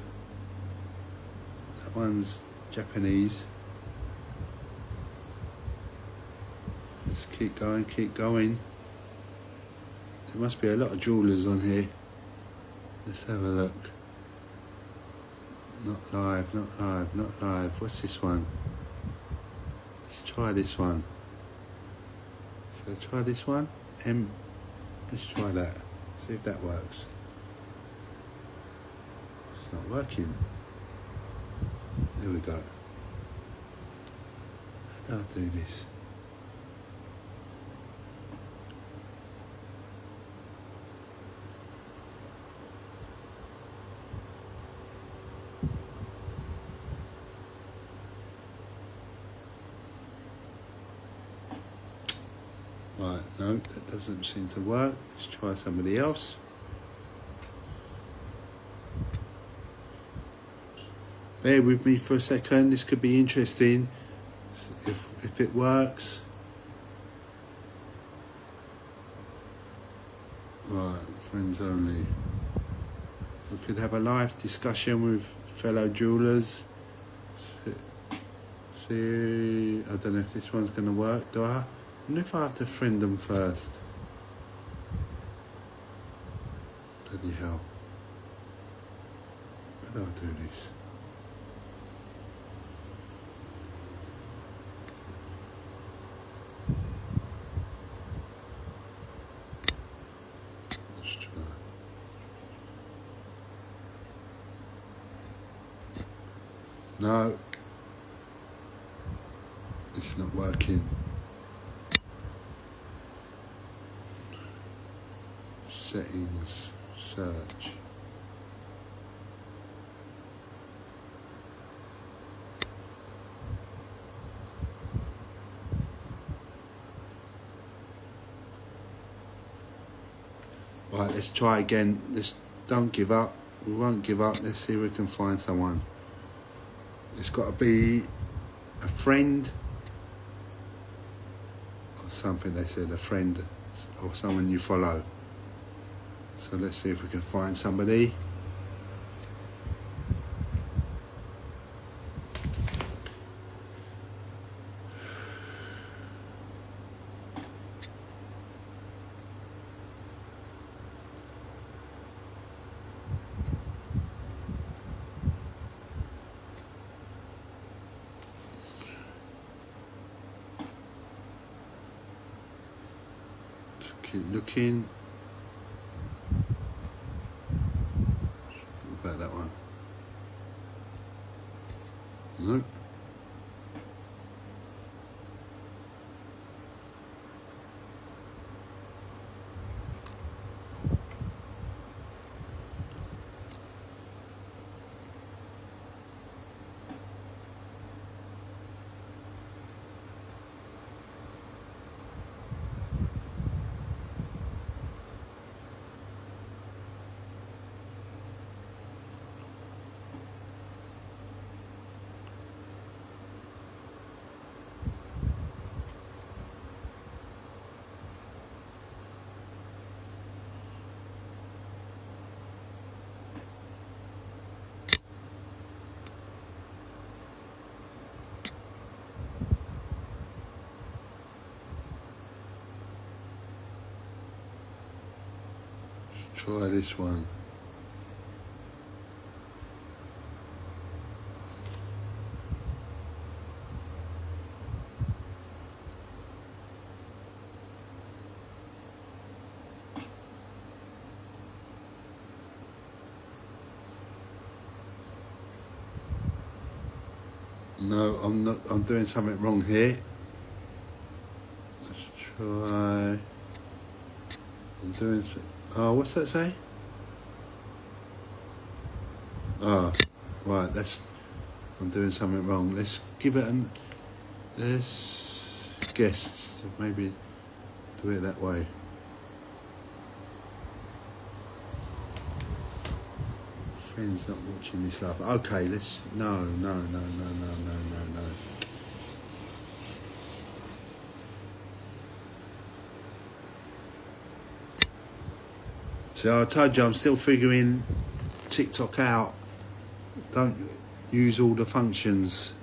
That one's Japanese. Let's keep going, keep going. There must be a lot of jewellers on here. Let's have a look. Not live, not live, not live. What's this one? Let's try this one. Should I try this one? Let's try that. See if that works. It's not working. There we go. How do I do this? Right, no, that doesn't seem to work. Let's try somebody else. Bear with me for a second, this could be interesting if it works. Right, friends only. We could have a live discussion with fellow jewellers. See, I don't know if this one's going to work. I wonder if I have to friend them first. Bloody hell. How do I do this? Let's try. No. It's not working. Settings, search. Right, let's try again. Don't give up. We won't give up. Let's see if we can find someone. It's got to be a friend or something. They said a friend or someone you follow. So let's see if we can find somebody. Just keep looking. What about that one? Nope. Try this one. No, I'm not. I'm doing something wrong here. Let's try. I'm doing. Oh, what's that say? Oh, right. I'm doing something wrong. Let's give it an. Let's guess. Maybe do it that way. Friends not watching this live. Okay, let's. No. So I told you I'm still figuring TikTok out. Don't use all the functions.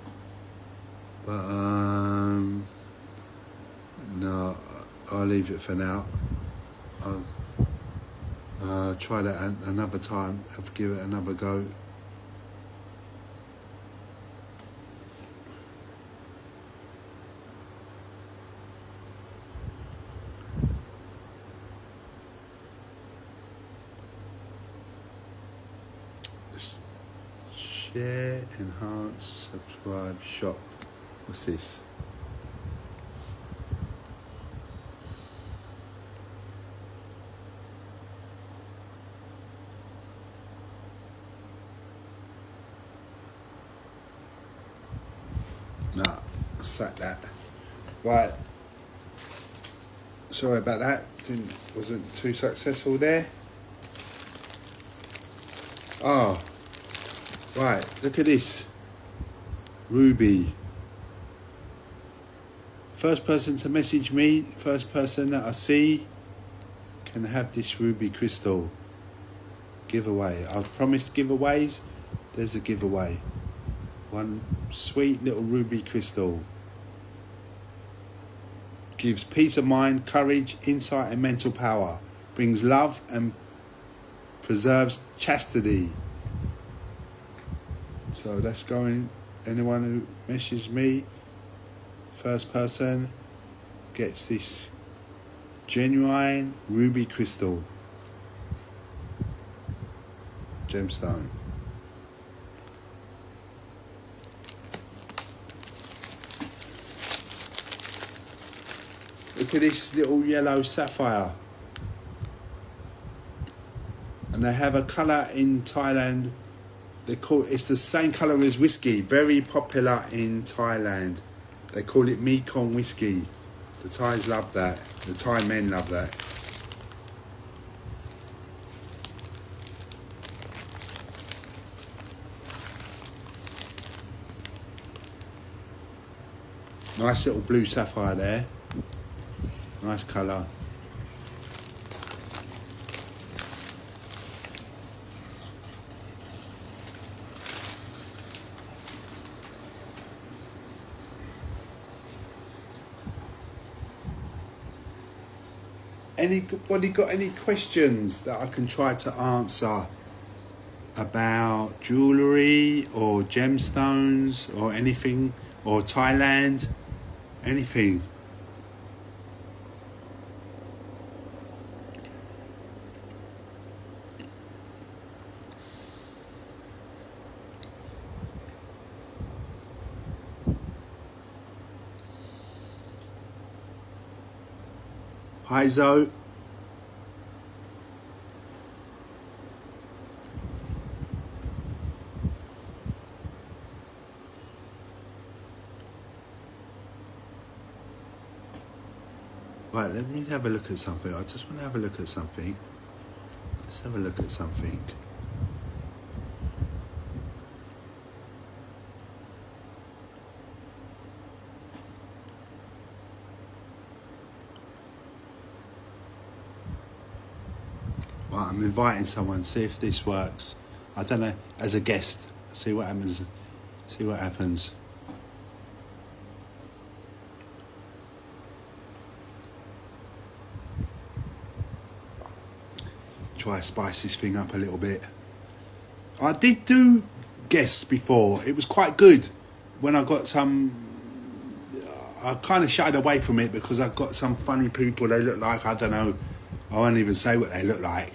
But no, I'll leave it for now. I'll try that another time. I'll give it another go. Share, enhance, subscribe, shop. What's this? Nah, sack that. Right. Sorry about that. Wasn't too successful there. Oh. Right, look at this. Ruby. First person to message me, first person that I see can have this ruby crystal. Giveaway. I've promised giveaways. There's a giveaway. One sweet little ruby crystal. Gives peace of mind, courage, insight and mental power. Brings love and preserves chastity. So that's going. Anyone who messages me, first person gets this genuine ruby crystal gemstone. Look at this little yellow sapphire. And they have a colour in Thailand. It's the same colour as whiskey. Very popular in Thailand. They call it Mekong whiskey. The Thais love that. The Thai men love that. Nice little blue sapphire there. Nice colour. Anybody got any questions that I can try to answer about jewellery or gemstones or anything, or Thailand, anything? Hi Zoe. Right, let me have a look at something. I just want to have a look at something. Let's have a look at something. Right, I'm inviting someone, see if this works. I don't know, as a guest. See what happens. See what happens. try to spice this thing up a little bit. I did do guests before. It was quite good. When I got some, I kind of shied away from it because I got some funny people. They look like, I don't know, I won't even say what they look like.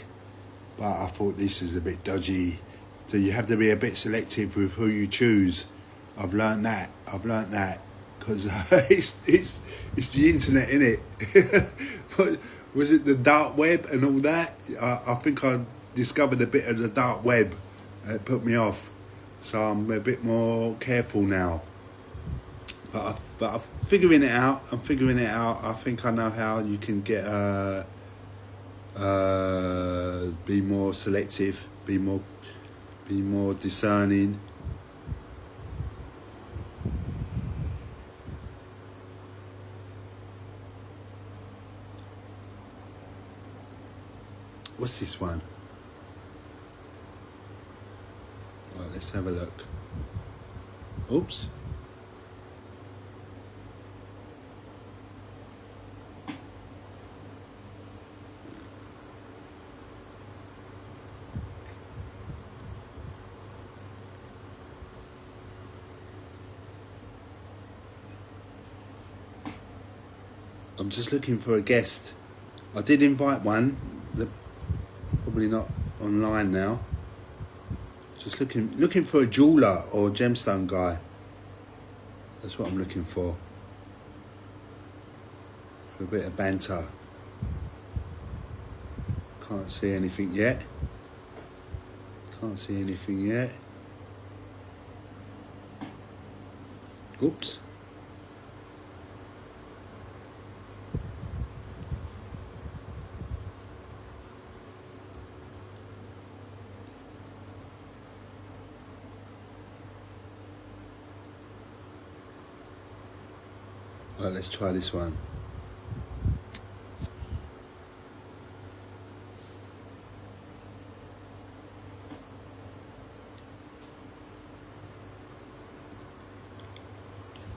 But I thought this is a bit dodgy. So you have to be a bit selective with who you choose. I've learned that because it's the internet, innit? But was it the dark web and all that? I think I discovered a bit of the dark web. It put me off, so I'm a bit more careful now. But I'm figuring it out. I think I know how you can get be more selective, be more discerning. What's this one? Right, let's have a look. Oops. I'm just looking for a guest. I did invite one. They're probably not online now. Just looking for a jeweler or gemstone guy. That's what I'm looking for. For a bit of banter. Can't see anything yet. Oops. Right, let's try this one.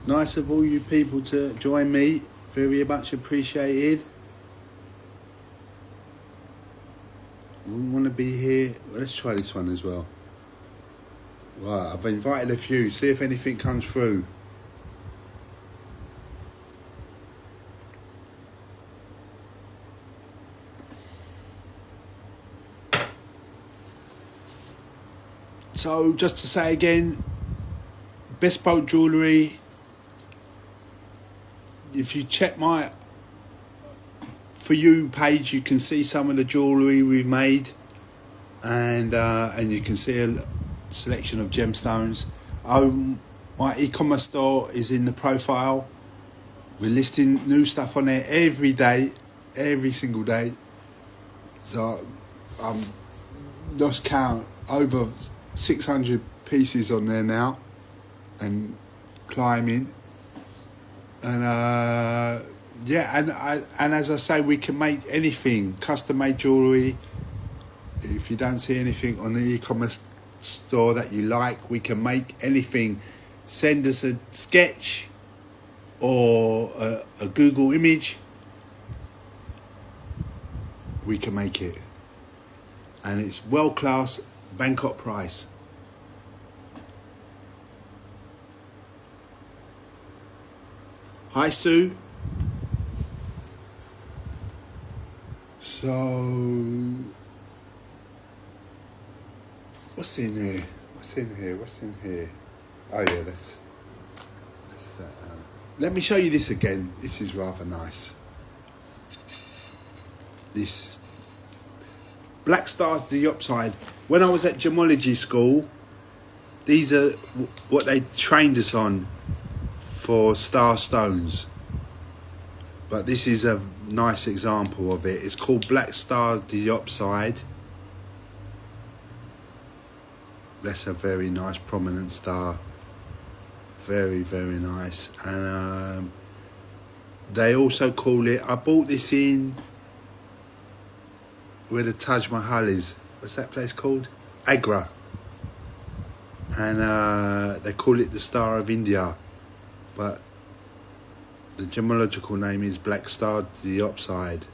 Nice of all you people to join me. Very much appreciated. We want to be here. Well, let's try this one as well. Right, I've invited a few. See if anything comes through. So just to say again, Bespoke Jewellery. If you check my For You page, you can see some of the jewellery we've made, and you can see a selection of gemstones. My e-commerce store is in the profile. We're listing new stuff on there every day, every single day. So lost count, over 600 pieces on there now, and climbing. And and as I say, we can make anything, custom made jewellery. If you don't see anything on the e-commerce store that you like, we can make anything. Send us a sketch or a Google image, we can make it, and it's world class, Bangkok price. Hi Sue. So what's in here? Oh yeah, that's that. Let me show you this again. This is rather nice. This Black Star Diopside. When I was at gemology school, these are what they trained us on for star stones. But this is a nice example of it. It's called Black Star Diopside. That's a very nice prominent star. Very, very nice. And they also call it, I bought this in where the Taj Mahal is. What's that place called? Agra. And they call it the Star of India. But the gemological name is Black Star Diopside.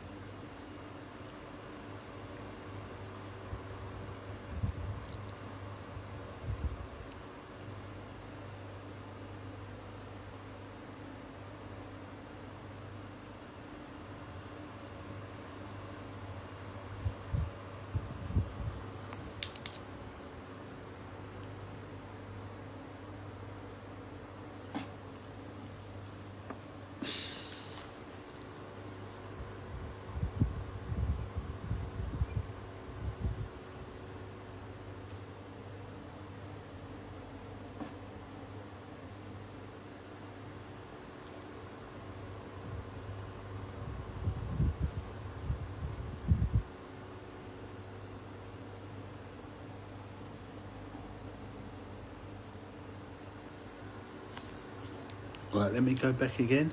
Right, let me go back again.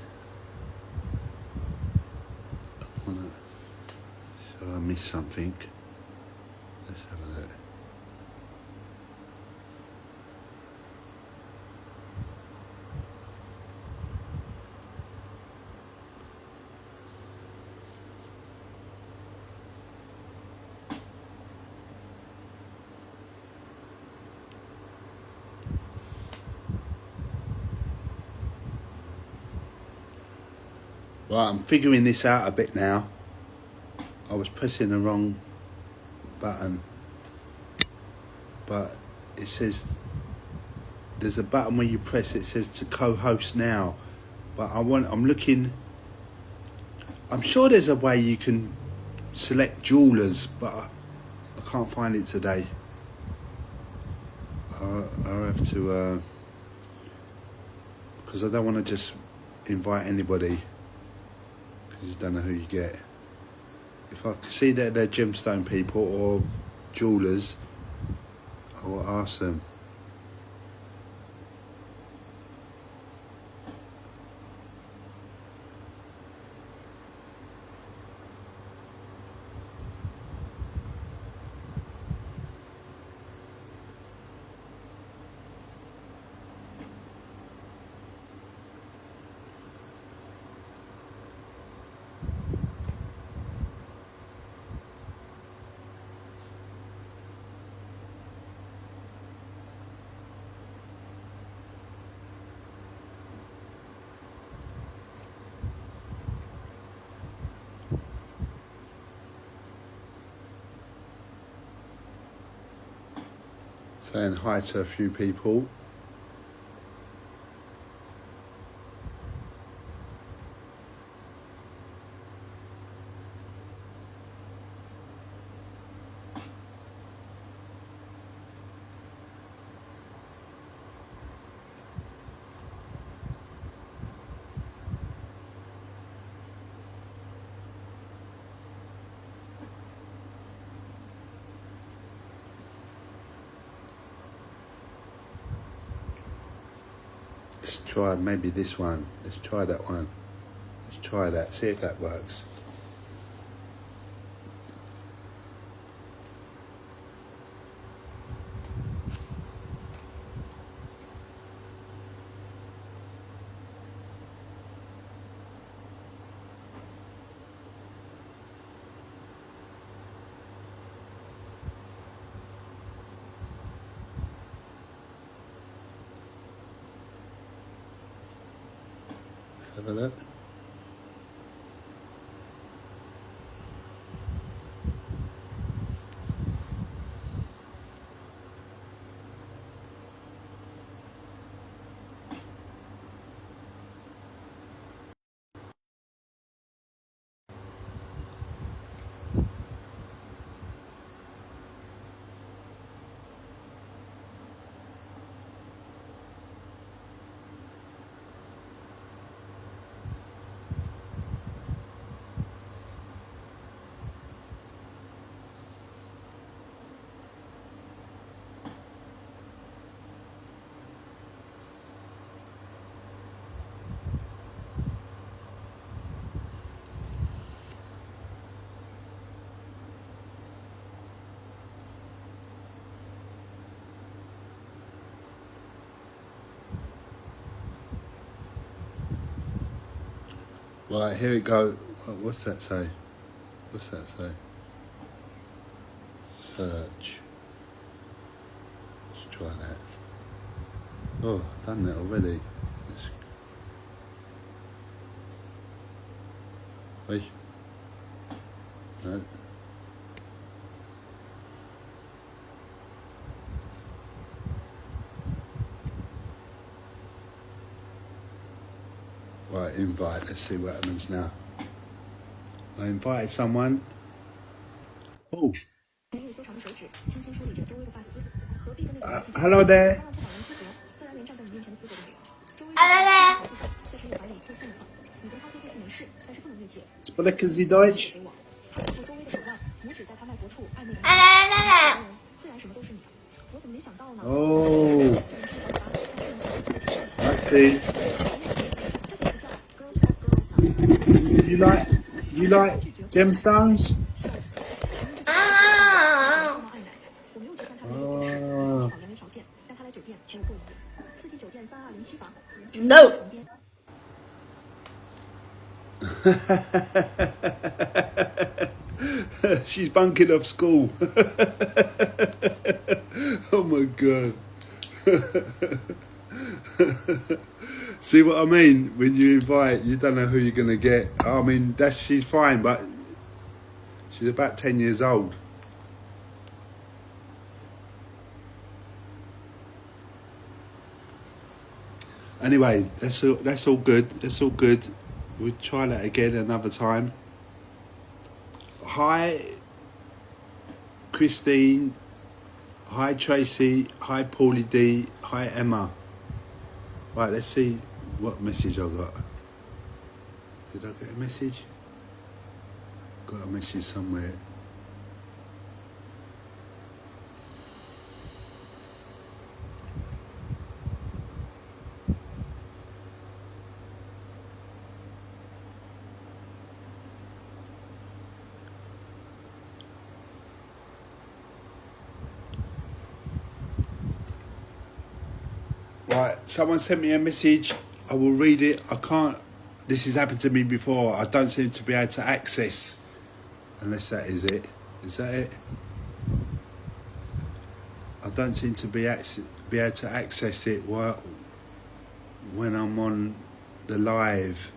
So I missed something. Let's have a look. Right, I'm figuring this out a bit now. I was pressing the wrong button, but it says there's a button where you press it says to co-host now, but I'm looking. I'm sure there's a way you can select jewellers, but I can't find it today. I'll have to because I don't want to just invite anybody, because you don't know who you get. If I can see that they're gemstone people or jewellers, I will ask them. Saying hi to a few people. Let's try maybe this one. Let's try that one. Let's try that, see if that works. Let's have a look. Right, here we go. What's that say? What's that say? Search. Let's try that. Oh, I've done that already. Wait. No. Right, invite. Let's see what happens now. I invited someone. Oh. Hello there. Sprechen Sie Deutsch? Oh. I see. You like gemstones? Oh. No. She's bunking off school. Oh my god. See what I mean? When you invite, you don't know who you're gonna get. I mean, she's fine, but she's about 10 years old. Anyway, that's all good. That's all good. We'll try that again another time. Hi, Christine. Hi, Tracy. Hi, Paulie D. Hi, Emma. Right, let's see what message I got. Did I get a message? Got a message somewhere. Right, someone sent me a message. I will read it. I can't. This has happened to me before. I don't seem to be able to access. Unless that is it. Is that it? I don't seem to be able to access it when I'm on the live.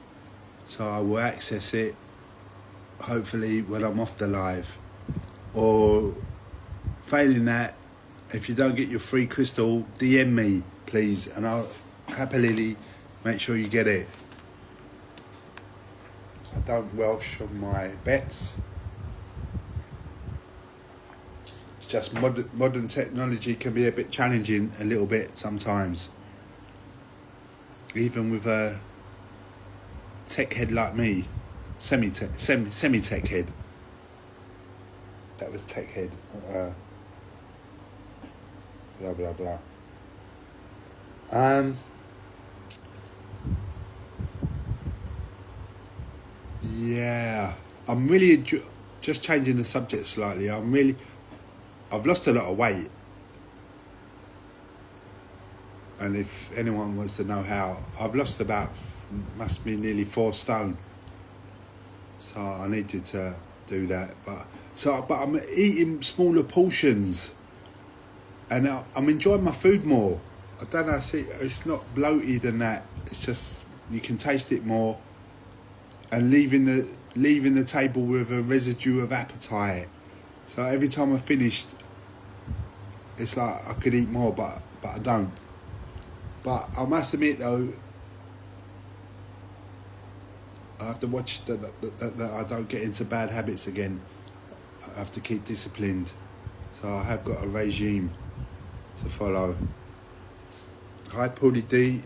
So I will access it hopefully when I'm off the live. Or failing that, if you don't get your free crystal, DM me please, and I'll happily make sure you get it. I don't Welsh on my bets. It's just modern technology can be a bit challenging a little bit sometimes. Even with a tech head like me, semi-tech head. That was tech head. Blah blah blah. Yeah, I'm really just changing the subject slightly. I've lost a lot of weight, and if anyone wants to know how, I've lost must be nearly 4 stone. So I needed to do that, but I'm eating smaller portions, and I'm enjoying my food more. I don't know. See, it's not bloated and that. It's just you can taste it more, and leaving the table with a residue of appetite. So every time I finished, it's like I could eat more, but I don't. But I must admit though, I have to watch that I don't get into bad habits again. I have to keep disciplined. So I have got a regime to follow. Hi, Paulie D.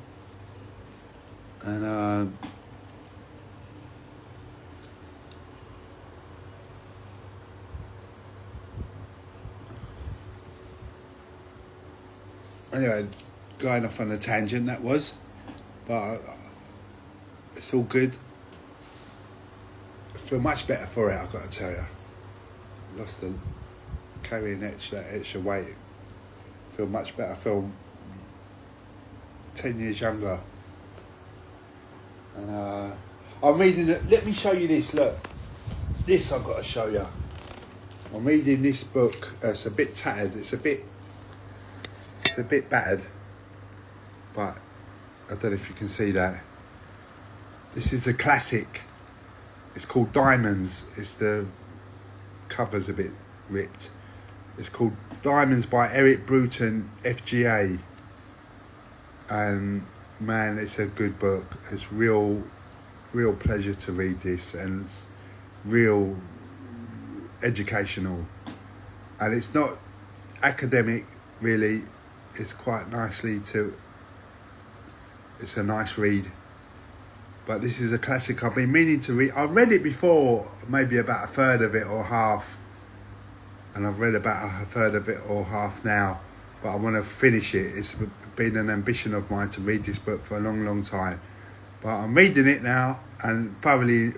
And anyway, going off on a tangent that was, but it's all good. I feel much better for it, I've got to tell you. Lost the carrying extra weight. I feel much better. I feel 10 years younger. And I'm reading it. Let me show you this. Look, this I've got to show you. I'm reading this book. It's a bit tattered. It's a bit battered, but I don't know if you can see that. This is a classic. It's called Diamonds. The cover's a bit ripped. It's called Diamonds by Eric Bruton, FGA. And man, it's a good book. It's real pleasure to read this, and it's real educational. And it's not academic, really. It's quite nicely it's a nice read. But this is a classic I've been meaning to read. I've read it before, maybe about a third of it or half. And I've read about a third of it or half now. But I want to finish it. It's been an ambition of mine to read this book for a long, long time. But I'm reading it now and thoroughly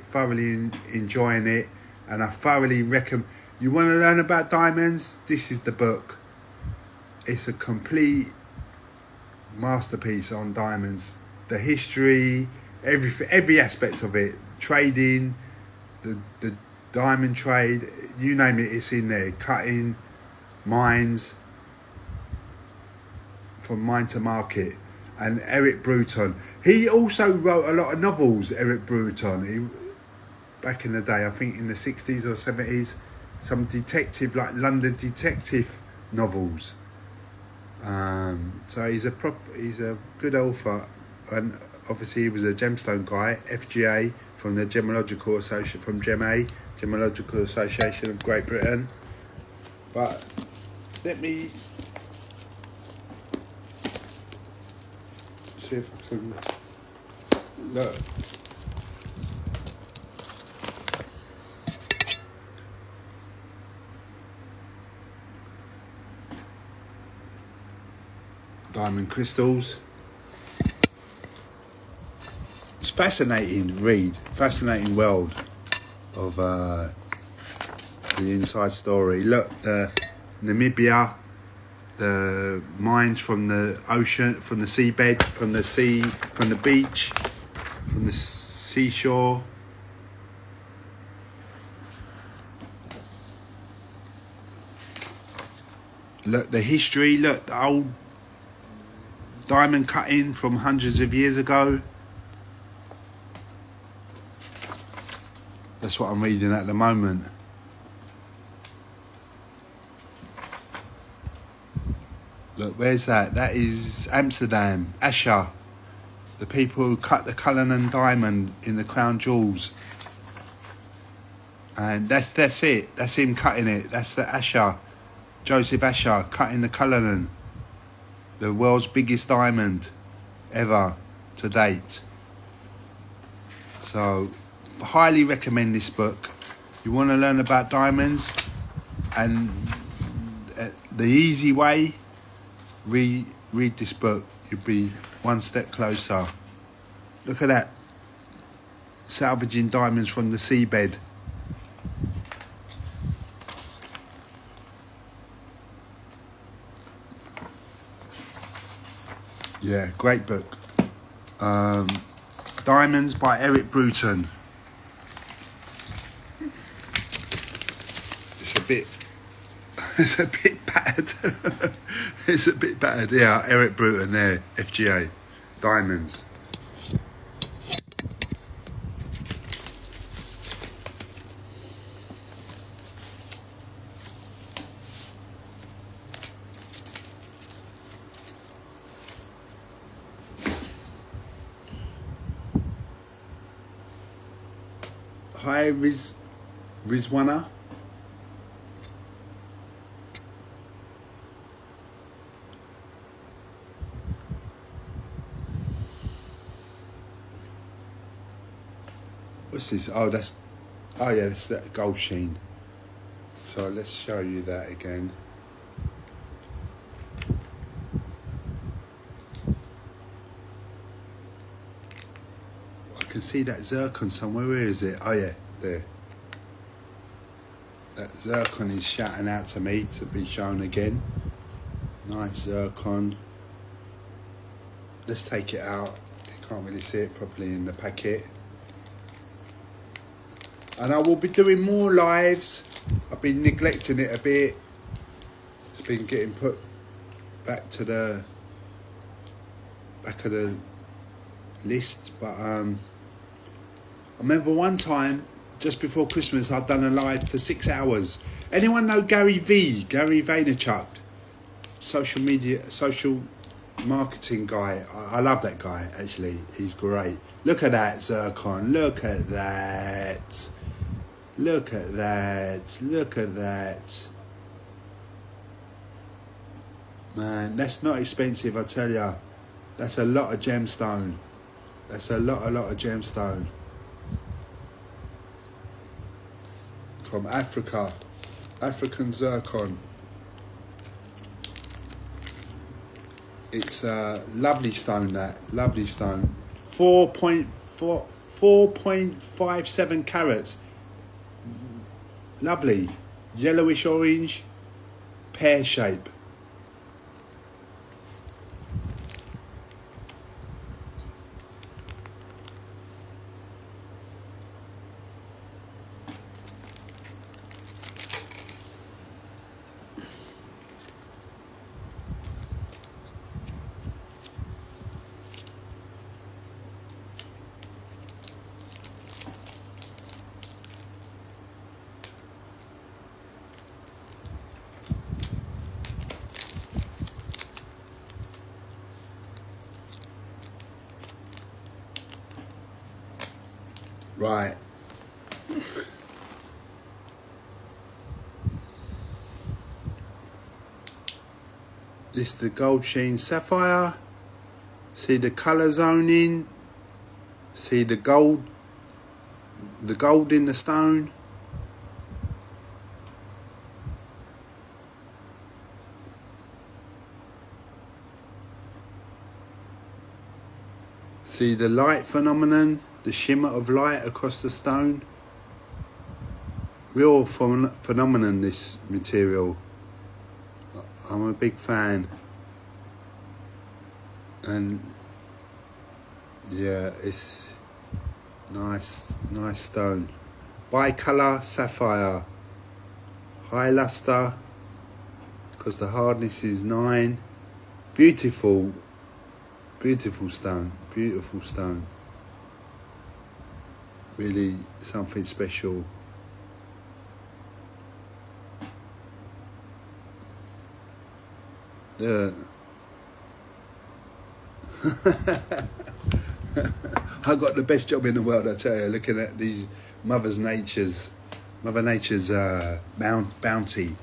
enjoying it, and I thoroughly recommend. You want to learn about diamonds? This is the book. It's a complete masterpiece on diamonds. The history, every aspect of it, trading, the diamond trade, you name it, it's in there. Cutting, mines, from mine to market. And Eric Bruton, he also wrote a lot of novels. Eric Bruton, back in the day, I think in the 60s or 70s, some detective, like London detective novels. So he's a good author, and obviously he was a gemstone guy, FGA, from the Gemological Association, from GEMA, Gemological Association of Great Britain. But let me see if I can look. Diamond crystals. It's fascinating read, fascinating world of the inside story. Look, the Namibia, the mines from the ocean, from the seabed, from the sea, from the beach, from the seashore. Look, the history, look, the old diamond cutting from hundreds of years ago. That's what I'm reading at the moment. Look, where's that? That is Amsterdam, Asher. The people who cut the Cullinan diamond in the crown jewels. And that's it. That's him cutting it. That's the Asher. Joseph Asher cutting the Cullinan. The world's biggest diamond ever to date. So, highly recommend this book. You want to learn about diamonds and the easy way, read this book. You'll be one step closer. Look at that. Salvaging diamonds from the seabed. Yeah, great book. Diamonds by Eric Bruton. It's a bit bad. It's a bit bad. Yeah, Eric Bruton there, FGA. Diamonds. Hi, Rizwana. What's this? Oh, that's that gold sheen. So let's show you that again. I can see that zircon somewhere. Where is it? Oh yeah, there. That zircon is shouting out to me to be shown again. Nice zircon. Let's take it out. You can't really see it properly in the packet. And I will be doing more lives. I've been neglecting it a bit. It's been getting put back to the back of the list. But I remember one time, just before Christmas, I'd done a live for 6 hours. Anyone know Gary Vaynerchuk? Social media, social marketing guy. I love that guy, actually. He's great. Look at that zircon. Look at that. Look at that. Look at that. Man, that's not expensive, I tell ya. That's a lot of gemstone. That's a lot of gemstone. From Africa. African zircon. It's a lovely stone, that. Lovely stone. 4.57 carats. Lovely. Yellowish orange, pear shape. Right. This is the gold sheen sapphire. See the colour zoning. See the gold in the stone. See the light phenomenon, the shimmer of light across the stone. Real phenomenon, this material. I'm a big fan. And yeah, it's nice stone. Bicolour sapphire. High luster, because the hardness is 9. Beautiful stone. Beautiful stone. Really something special. Yeah. I got the best job in the world, I tell you, looking at these Mother Nature's bounty.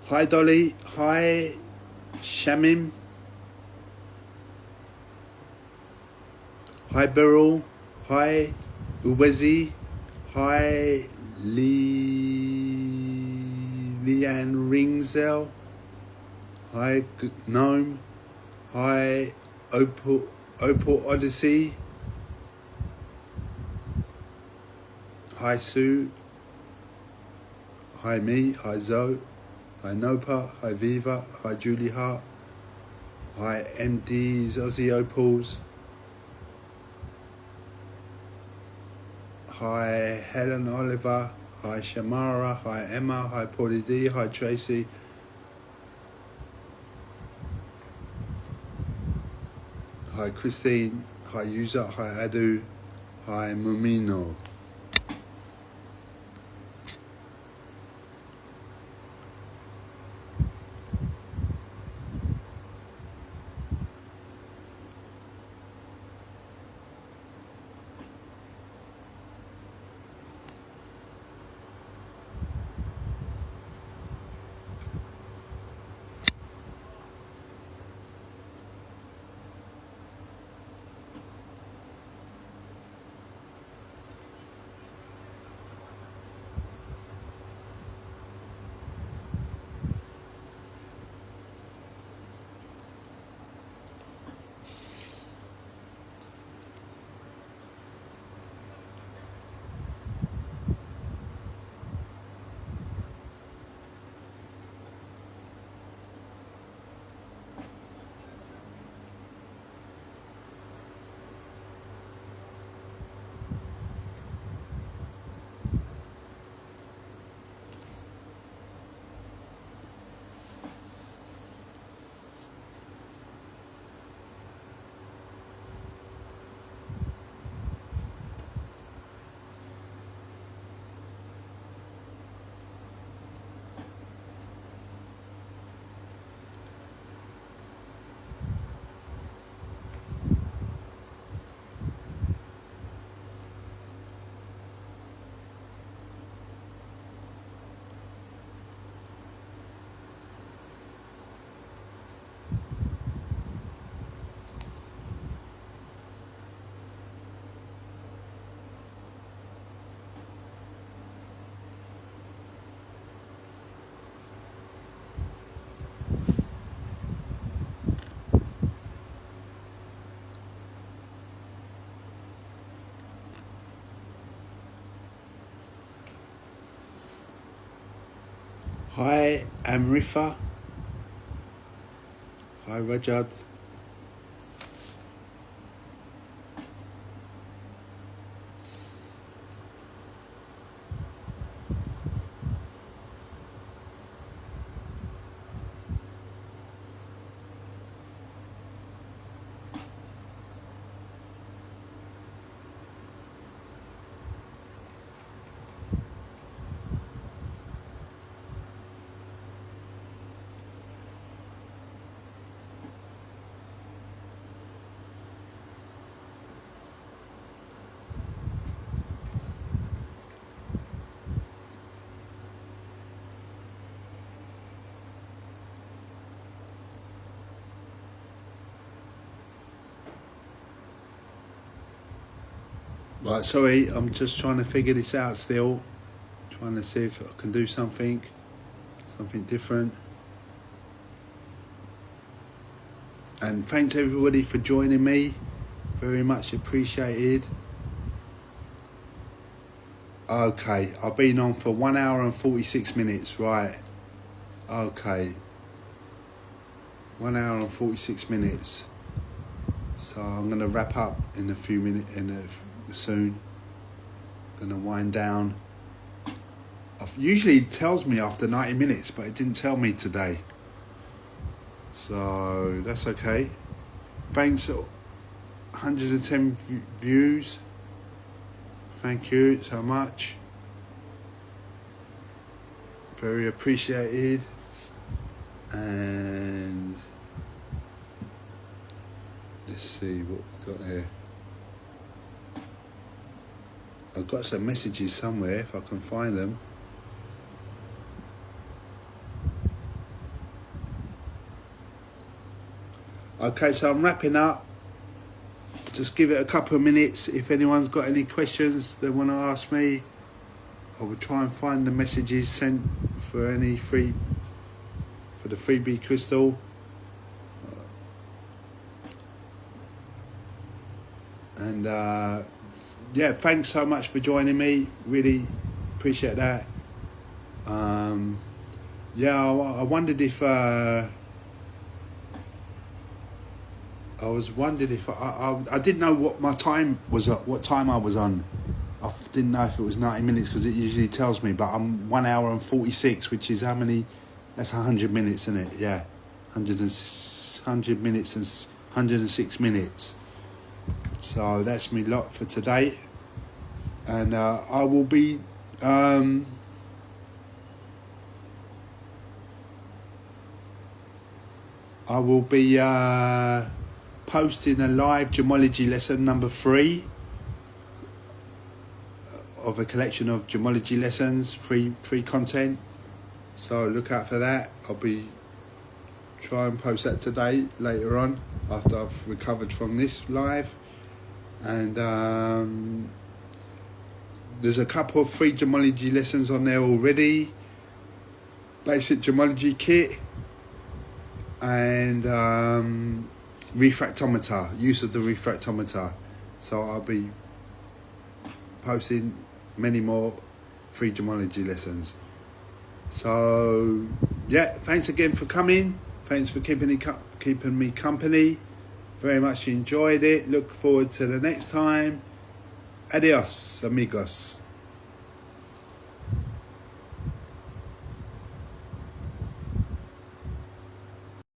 Hi Dolly, hi Shamim, hi Beryl, hi Uwezi, hi Leanne Ringzel, hi Gnome, hi Opal Odyssey, hi Sue, hi me, hi Zoe. Hi Nopa, hi Viva, hi Julie Hart, hi MD's Aussie Opals, hi Helen Oliver, hi Shamara, hi Emma, hi Paulie D, hi Tracy, hi Christine, hi Yuza, hi Adu, hi Mumino. Hi Amrifa. Hi Rajad. Right, sorry, I'm just trying to figure this out still. Trying to see if I can do something different. And thanks everybody for joining me. Very much appreciated. Okay, I've been on for 1 hour and 46 minutes, right. Okay. 1 hour and 46 minutes. So I'm going to wrap up in a few minutes, soon. Going to wind down. Usually it tells me after 90 minutes, but it didn't tell me today. So that's okay. Thanks, 110 views. Thank you so much. Very appreciated. And let's see what we've got here. I've got some messages somewhere if I can find them. Okay, so I'm wrapping up. Just give it a couple of minutes. If anyone's got any questions they want to ask me, I will try and find the messages sent for the freebie crystal. And yeah, thanks so much for joining me. Really appreciate that. Yeah, I wondered if I was wondering if I didn't know what my time was, what time I was on. I didn't know if it was 90 minutes because it usually tells me, but I'm 1 hour and 46, which is how many? That's 100 minutes, isn't it? Yeah, 100 minutes and 106 minutes. So that's me lot for today, and I will be posting a live gemology lesson number 3 of a collection of gemology lessons, free content. So look out for that. I'll be try and post that today, later on, after I've recovered from this live. And there's a couple of free gemology lessons on there already. Basic gemology kit and refractometer, use of the refractometer. So I'll be posting many more free gemology lessons. So yeah, thanks again for coming. Thanks for keeping me company. Very much enjoyed it. Look forward to the next time. Adios, amigos.